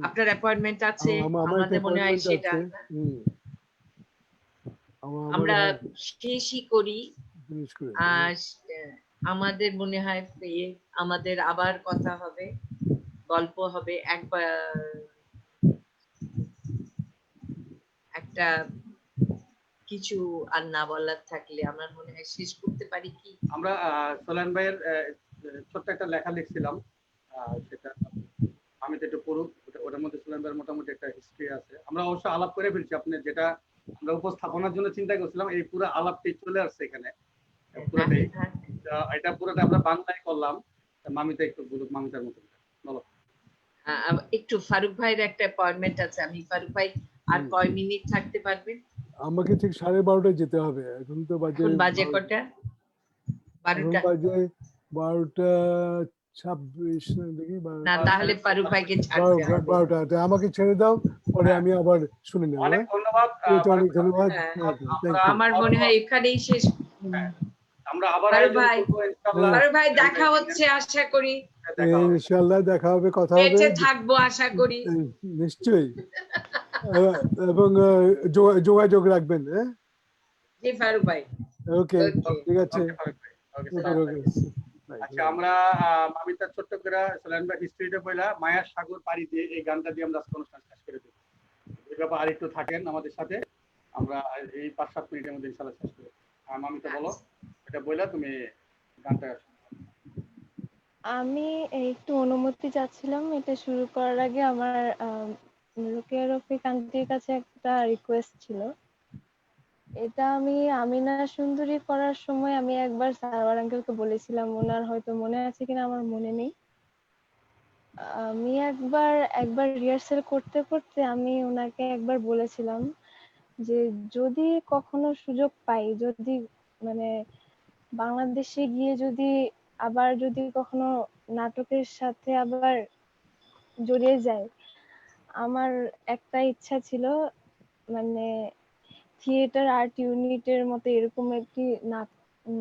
আপনার অ্যাপয়েন্টমেন্ট আছে, আমার একটা আমাদের মনে হয় অ্যাপয়েন্টমেন্ট সেটা আছে, আমরা শেষই করি। ফিনিশ করে আর আমাদের মনে হয় আমাদের আবার কথা হবে, গল্প হবে, একবার একটা কিছু আর না বলার থাকলে আমার মনে হয় শেষ করতে পারি কি আমরা সোলান ভাইয়ের ছোট্ট একটা লেখা লিখছিলাম, সেটা আমি তো একটু পড়ুক, ওটার মধ্যে সোলান ভাইয়ের মোটামুটি একটা হিস্ট্রি আছে। আমরা অবশ্য আলাপ করে ফেলছি, আপনি যেটা আমরা উপস্থাপনার জন্য চিন্তা করছিলাম এই পুরো আলাপটি চলে আসছে এখানে পুরোটাই। এটা পুরোটা আমরা বাংলায় করলাম, মামিতা একটু বলুক মামিতার মতো বলো। একটু ফারুক ভাইয়ের একটা অ্যাপয়েন্টমেন্ট আছে, আমি ফারুক ভাই আর কয় মিনিট থাকতে পারবেন? আমাকে ঠিক 12:30টায় যেতে হবে, এখন তো বাজে কটা? 12টা। বাজে 12টা 26 না দেখি না তাহলে ফারুক ভাইকে ছাড়তে হবে 12টা আমাকে ছেড়ে দাও পরে আমি আবার শুনে নেব অনেক ধন্যবাদ এটা অনেক ধন্যবাদ হ্যাঁ। থ্যাংক ইউ আমার মনে হয় এখানেই শেষ। আমরা আবার ফারুক আয়োজন ভাই, করবো ইনশাআল্লাহ। ফারুক ভাই দেখা হচ্ছে আশা করি, দেখা হবে। ইনশাআল্লাহ দেখা হবে কথা হবে বেঁচে থাকবো আশা করি। নিশ্চয়ই এবং যোগাযোগ রাখবেন হ্যাঁ জি ফারুক ভাই, ওকে Okay. ঠিক আছে Okay, ফারুক ভাই। Okay, ওকে সালাম ওকে আলাইকুম। আচ্ছা আমরা মামিতা ছোট্ট করে সোলাইমান ভাই হিস্ট্রিটা বইলা মায়ার সাগর পাড়ি দিয়ে এই গানটা দিয়ে আমরা আজকে অনুষ্ঠান শেষ করে দেব। এই ব্যাপারে আরেকটু থাকেন আমাদের সাথে, আমরা এই 5-7 মিনিটের মধ্যে ইনশাআল্লাহ শেষ করে দেব। মামিতা বলো, এটা বইলা তুমি গানটা আমি একটু অনুমতি চাচ্ছিলাম এটা শুরু করার আগে। আমার রোকেয়া রফিক আন্টির কাছে একটা রিকোয়েস্ট ছিল। এটা আমি আমিনা সুন্দরী করার সময় আমি একবার সারওয়ার আঙ্কেলকে বলেছিলাম, ওনার হয়তো মনে আছে কিনা আমার মনে নেই। আমি একবার রিহার্সাল করতে করতে আমি ওনাকে একবার বলেছিলাম যে যদি কখনো সুযোগ পাই, যদি মানে বাংলাদেশে গিয়ে যদি কখনো নাটকের সাথে আবার জড়িয়ে যায়, আমার একটা ইচ্ছা ছিল মানে থিয়েটার আর্ট ইউনিটের মতো এরকম একটি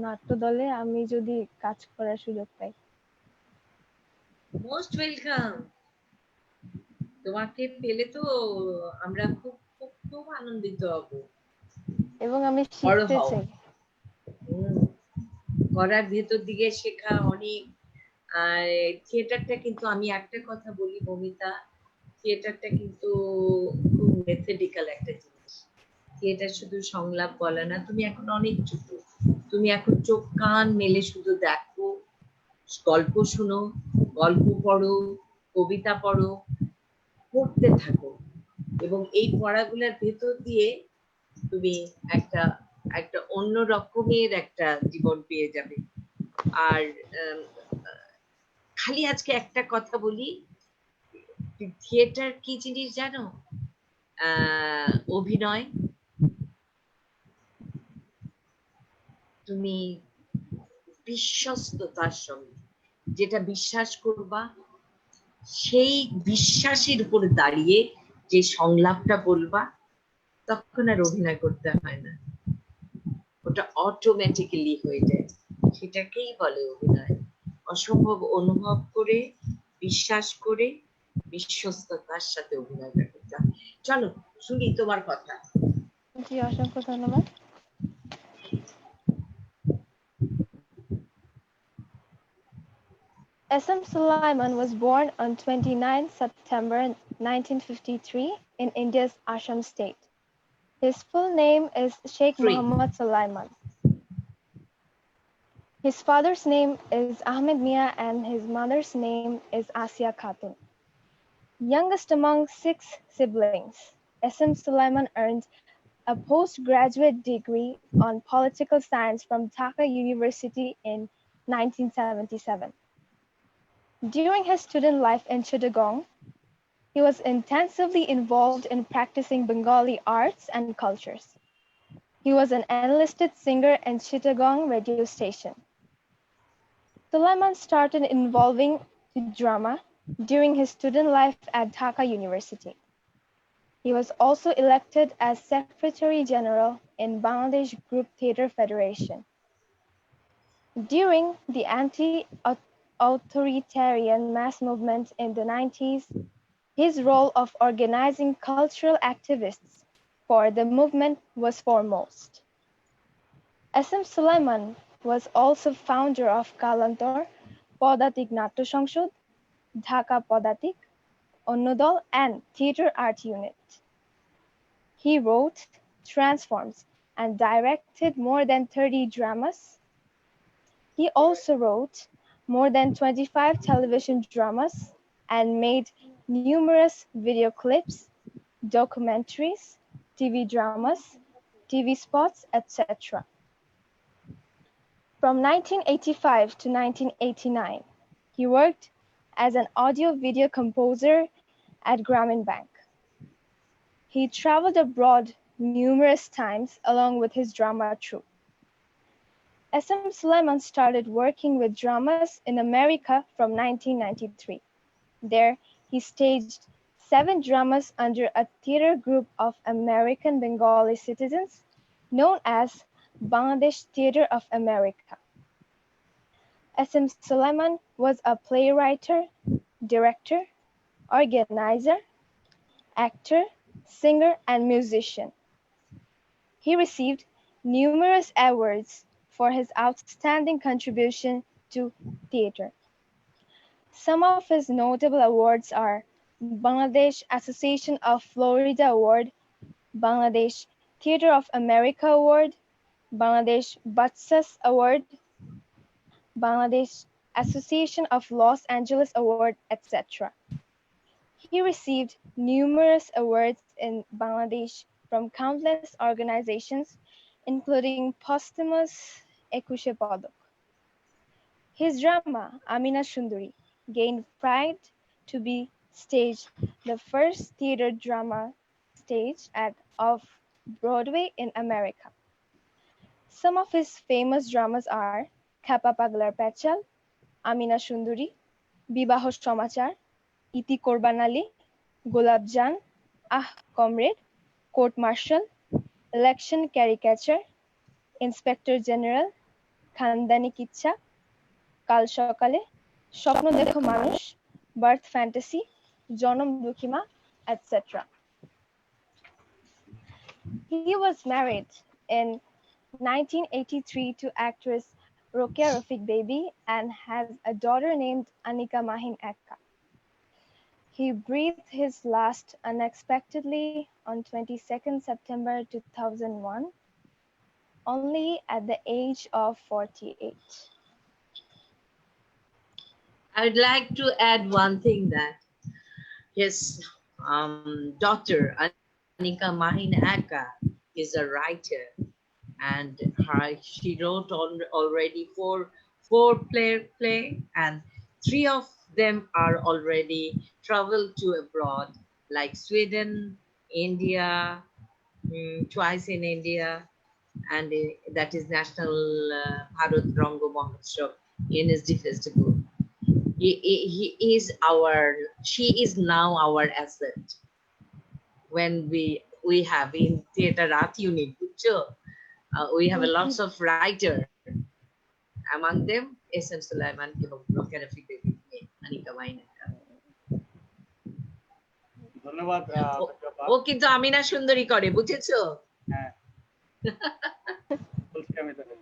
নাট্য দলে আমি যদি কাজ করার সুযোগ পাই। Most welcome. তোমাকে পেলে তো আমরা খুব খুব খুব আনন্দিত হব। এবং আমি বড় শিখতে হও। চাই। করার ভেতর দিকে শেখা অনেক। আর থিয়েটারটা কিন্তু আমি একটা কথা বলি মমিতা, থিয়েটারটা কিন্তু খুব মেথডিক্যাল একটা জিনিস। থিয়েটার শুধু সংলাপ বলা না, তুমি এখন অনেক ছোট, তুমি এখন চোখ কান মেলে শুধু দেখো, গল্প শুনো, গল্প পড়ো, কবিতা পড়ো, পড়তে থাকো, এবং এই পড়াগুলোর ভেতর দিয়ে তুমি একটা একটা অন্য রকমের একটা জীবন পেয়ে যাবে। আর খালি আজকে একটা কথা বলি, থিয়েটার কি জিনিস জানো? অভিনয়। তুমি বিশ্বস্ততার সঙ্গে যেটা বিশ্বাস করবা, সেই বিশ্বাসের উপর দাঁড়িয়ে যে সংলাপটা বলবা, তখন আর অভিনয় করতে হয় না, ওটা অটোমেটিক্যালি হয়ে যায়। সেটাকেই বলে অভিনয়। অসম্ভব অনুভব করে, বিশ্বাস করে, বিশ্বস্ততার সাথে অভিনয়টা করতে হয়। চলো শুনি তোমার কথা। জি, অসংখ্য ধন্যবাদ। S.M. Sulaiman was born on 29 September 1953 in India's Assam state. His full name is Sheikh Muhammad Sulaiman. His father's name is Ahmed Mia and his mother's name is Asia Khatun. Youngest among 6 siblings, S.M. Sulaiman earned a postgraduate degree on political science from Dhaka University in 1977. During his student life in Chittagong, he was intensively involved in practicing Bengali arts and cultures. He was an enlisted singer in Chittagong radio station. Sulaiman started involving to drama during his student life at Dhaka University. He was also elected as Secretary General in Bangladesh Group Theatre Federation. During the anti-authoritarian mass movement in the 90s, his role of organizing cultural activists for the movement was foremost. S.M. Sulaiman was also founder of Kalantor, Podatik Natya Sangshad, Dhaka Podatik, Onnodol, and Theatre Art Unit. He wrote, transformed, and directed more than 30 dramas. He also wrote more than 25 television dramas and made numerous video clips, documentaries, TV dramas, TV spots, etc. From 1985 to 1989, he worked as an audio-video composer at Grameen Bank. He traveled abroad numerous times along with his drama troupe. S.M. Sulaiman started working with dramas in America from 1993. There, he staged 7 dramas under a theatre group of American Bengali citizens known as Bangladesh Theatre of America. S.M. Sulaiman was a playwright, director, organizer, actor, singer, and musician. He received numerous awards for his outstanding contribution to theatre. Some of his notable awards are Bangladesh Association of Florida Award, Bangladesh Theatre of America Award, Bangladesh Batsas Award, Bangladesh Association of Los Angeles Award, etc. He received numerous awards in Bangladesh from countless organizations, including posthumous Ekushe Padak. His drama, Amina Sundari, gained pride to be staged the first theater drama stage at Off-Broadway in America. Some of his famous dramas are Khapa Paglar Pachal, Amina Sundari, Bibaho Samachar, Iti Korban Ali, Golab Jan, Ah Comrade, Court Martial, Election Caricature, Inspector General, Khandani Kicha, কাল সকালে, স্বপ্ন দেখো মানুষ, Birth Fantasy, জনম দুঃখীমা, etc. He was married in 1983 to actress Rokia Rafiq Baby and has a daughter named Anika Mahin Akka. He breathed his last unexpectedly on 22nd September 2001, only at the age of 48. I'd like to add one thing, that his daughter Anika Mahin Akka is a writer, and she wrote already four play, and 3 of them are already traveled to abroad, like Sweden, India, twice in India, and that is National Bharat Rango Mahotsav, NSD Festival. She is now our asset. When we have in theatre art unit, we have a lots of writer, among them S.M. Sulaiman এবং Rokia Rafiq Baby, Anika Mahin Akka. ধন্যবাদ ও কিন্তু আমিনা সুন্দরী করে, বুঝেছো? হ্যাঁ বলছি আমি তাহলে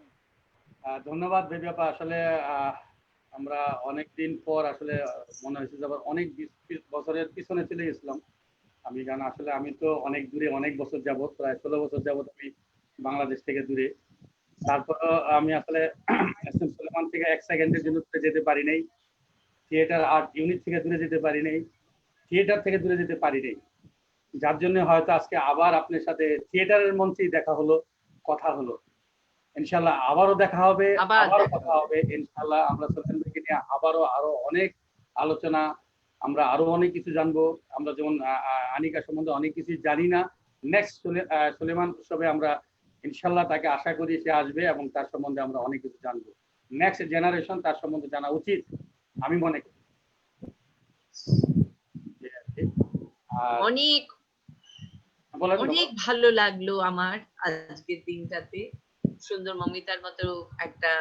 ধন্যবাদ বেবি আপা। আসলে আমরা অনেকদিন পর আসলে মনে হয়েছে যে আবার অনেক বছরের পিছনে চলে গেছিলাম আমি, কারণ আসলে আমি তো অনেক দূরে, অনেক বছর যাবত, প্রায় 16 বছর যাবত আমি বাংলাদেশ থেকে দূরে। তারপর আমি আসলে S.M. সুলেমান থেকে 1 সেকেন্ডের জন্য দূরে যেতে পারি নাই, থিয়েটার আর্ট ইউনিট থেকে দূরে যেতে পারি নাই, থিয়েটার থেকে দূরে যেতে পারি নাই, যার জন্য হয়তো আজকে আবার আপনার সাথে থিয়েটারের মঞ্চেই দেখা হলো, কথা হলো। ইনশাআল্লাহ আবারও দেখা হবে, আবারও কথা হবে ইনশাআল্লাহ। আমরা সুলেমান ভাইকে নিয়ে আরো অনেক আলোচনা, আমরা আরো অনেক কিছু জানবো। আমরা যেমন আনিকা সম্বন্ধে অনেক কিছু জানি না, নেক্সট সুলেমান উৎসবে আমরা ইনশাআল্লাহ তাকে আশা করি সে আসবে এবং তার সম্বন্ধে আমরা অনেক কিছু জানবো। নেক্সট জেনারেশন তার সম্বন্ধে জানা উচিত আমি মনে করি। অনেক ভালো লাগলো আমার আজকের দিনটাতে। সুন্দর মমিতার মতো একটা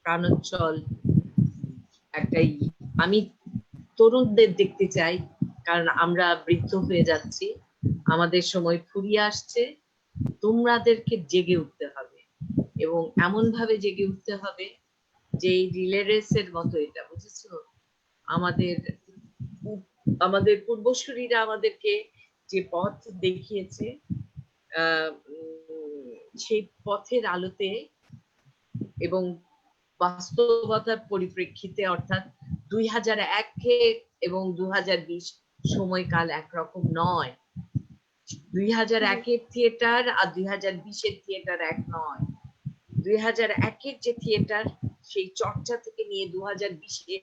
প্রাণোচ্ছল আমি তরুণদের দেখতে চাই, কারণ আমরা বৃদ্ধ হয়ে যাচ্ছি, আমাদের সময় ফুরিয়ে আসছে। তোমাদেরকে জেগে উঠতে হবে এবং এমন ভাবে জেগে উঠতে হবে যে রিলে রেসের মতো এটা, বুঝেছো? আমাদের পূর্বসূরীরা আমাদেরকে যে পথ দেখিয়েছে, সেই পথের আলোতে এবং বাস্তবতার পরিপ্রেক্ষিতে, অর্থাৎ 2001 এবং 2020 সময়কাল একরকম নয়। 2001-এর থিয়েটার আর 2020-এর থিয়েটার এক নয়। 2001-এর যে থিয়েটার, সেই চর্চা থেকে নিয়ে 2020-এ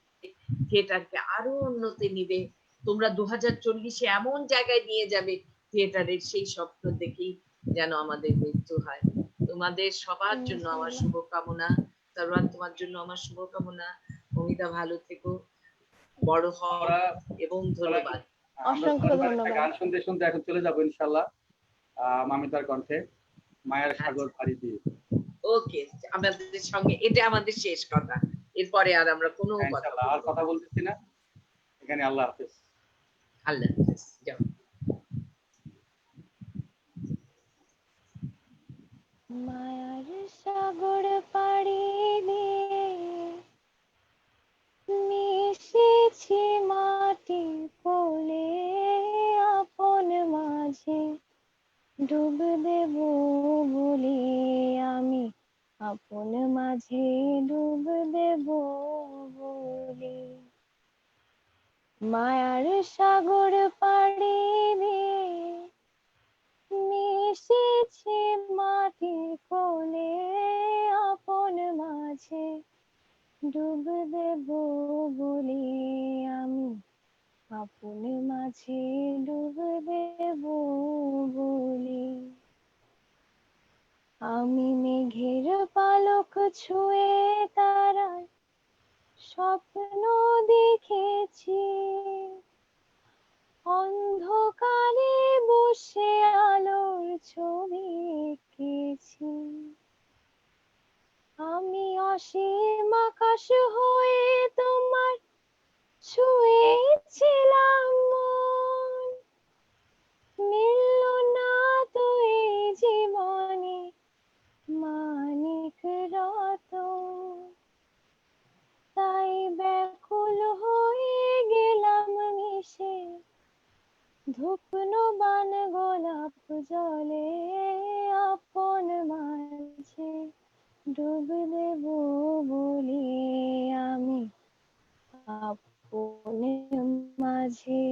থিয়েটারকে আরো উন্নতি নিবে। তোমরা 2040-এ এমন জায়গায় নিয়ে যাবে থিয়েটারের, সেই স্বপ্ন দেখেই যেন আমাদের মৃত্যু হয়। তোমাদের সবার জন্য আমার শুভকামনা। সারওয়ার, তোমার জন্য আমার শুভকামনা। অমিতা ভালো থেকো, বড় হও, আমরা এবং ধন্যবাদ। আমরা অসংখ্য সরকার একটা ধন্যবাদ। গান শুনতে শুনতে এখন চলে যাবো ইনশাল্লাহ মামিতার কণ্ঠে, মায়ের সাগর পাড়ি দিয়ে। ওকে, আমাদের সঙ্গে এটা আমাদের শেষ কথা, এরপরে আর আমরা কোনো কথা ইনশাল্লাহ আর বলবো কথা না। বলতেছি না, এখানে আল্লাহ হাফেজ। আল্লাহ হাফেজ, যাও। মায়ার সাগর পাড়ি দিয়ে মিশেছি মাটির কোলে, আপন মাঝে ডুব দেব বলে আমি, আপন মাঝে ডুব দেব বলে। মায়ার সাগর পাড়ি দিয়ে মিশেছি মাটির কোলে, আপন মাঝে ডুব দেব বলে আমি, আপন মাঝে ডুব দেব বলে। আমি মেঘের পালক ছুঁয়ে তারায় স্বপ্ন দেখেছি, অন্ধকারে বসে আলোর ছবি এঁকেছি। আমি অসীম আকাশ হয়ে তোমার ছুঁয়েছিলাম মন, মিলল না তো এই জীবনে মানিক রতন, তাই ব্যাকুল হয়ে গেলাম মিশে ধুপনো বান গোলাপ জলে, আপন মাঝে ডুব দেব বলে আমি, আপন মাঝে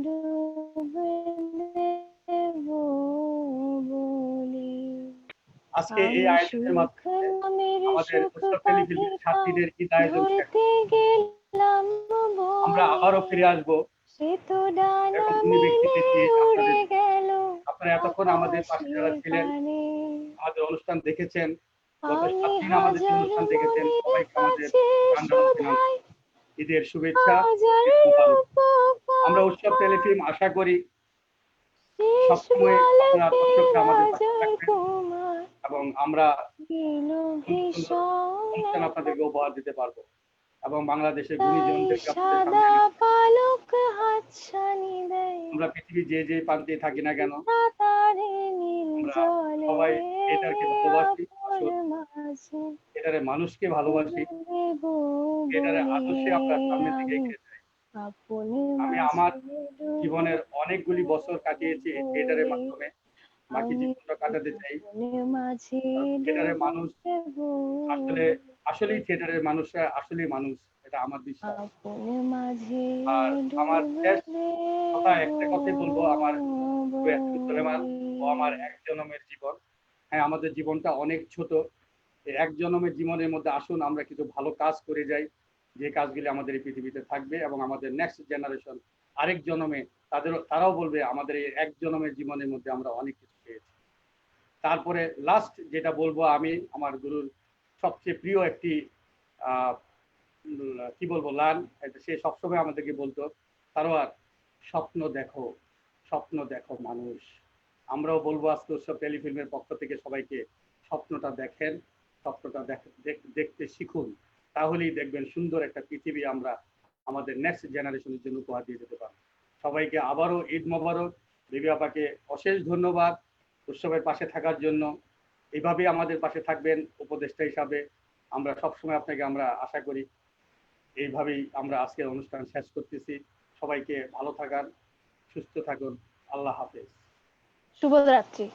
ডুব দেব বলে। আজকে এই আমি আয়োজনের সুখ মাধ্যমে নামের আমাদের সুখ উৎসব পাখি টেলিভিশনের ছাত্রীদের ঈদ আয়োজন শেষ ধরতে গেলাম আমরা আবারও ফিরে আসবো সে তো ডানা এরকম গুণী মেলে ব্যক্তিদের দিয়ে উড়ে আপনাদের। গেল আপনারা এতক্ষণ আমাদের পাশে যারা আকাশের ছিলেন, পানে। আমাদের অনুষ্ঠান দেখেছেন, গত আমি 7 দিন আমাদের যে হাজার অনুষ্ঠান দেখেছেন, মনের সবাইকে আমাদের কাছে প্রাণঢালা অভিনন্দন, শোধাই, ঈদের শুভেচ্ছা, হাজার ঈদ মোবারক। রূপকথা, আমরা উৎসব টেলিফিল্ম আশা করি শেষ সবসময় আপনারা বলতে দর্শকরা আমাদের পাশে হাজার থাকবেন তোমার এবং আমরা দিল সুন্দর সুন্দর ভীষণ অনুষ্ঠান একা। আপনাদেরকে উপহার দিতে পারবো এবং বাংলাদেশের তাই গুণীজনদেরকে আপনাদের সামনে সাদা এনে পালক হাতছানি দেয় আমরা পৃথিবী যে যে প্রান্তে থাকি না কেন, তারে নীল আমরা জলে, সবাই থিয়েটারকে ভালোবাসি, আপন আসল মাঝে থিয়েটারের মানুষকে ডুব ভালোবাসি, দেব থিয়েটারের বলে আদর্শে আমরা সামনের দিকে আমি, এগিয়ে যাই। আপন আমি মাঝে আমার ডুব জীবনের দেব অনেকগুলি বছর কাটিয়েছি এই থিয়েটারের বলে মাধ্যমে, বাকি আমি, জীবনটা কাটাতে চাই। আপন মাঝে কারণ থিয়েটারের ডুব মানুষ দেব আসলে বলে থিয়েটারের মানুষরা আসলেই মানুষ, এটা আমার বিশ্বাস। আপন মাঝে আর আমার ডুব শেষ কথা দেব একটা কথাই বলবো, আমার সুলেমান ও আমার বলে। এক জনমের জীবন। হ্যাঁ, আমাদের জীবনটা অনেক ছোট, এই এক জনমের জীবনের মধ্যে আসুন আমরা কিছু ভালো কাজ করে যাই, যে কাজগুলি আমাদের এই পৃথিবীতে থাকবে এবং আমাদের নেক্সট জেনারেশন আরেক জনমে তারাও বলবে আমাদের এই এক জনমের জীবনের মধ্যে আমরা অনেক কিছু পেয়েছি। তারপরে লাস্ট যেটা বলবো, আমি আমার গুরুর সবচেয়ে প্রিয় একটি কি বলবো লান, সে সবসময় আমাদেরকে বলতো, সারোয়ার স্বপ্ন দেখো, স্বপ্ন দেখো মানুষ। আমরাও বলবো আজকে উৎসব টেলিফিল্মের পক্ষ থেকে সবাইকে, স্বপ্নটা দেখেন, স্বপ্নটা দেখতে শিখুন, তাহলেই দেখবেন সুন্দর একটা পৃথিবী আমরা আমাদের নেক্সট জেনারেশনের জন্য উপহার দিয়ে যেতে পারবো। সবাইকে আবারও ঈদ মোবারক। দেবী আপাকে অশেষ ধন্যবাদ উৎসবের পাশে থাকার জন্য। এইভাবেই আমাদের পাশে থাকবেন উপদেষ্টা হিসাবে, আমরা সবসময় আপনাকে আমরা আশা করি। এইভাবেই আমরা আজকের অনুষ্ঠান শেষ করতেছি। সবাইকে ভালো থাকার, সুস্থ থাকুন। আল্লাহ হাফেজ। শুভরাত্রি।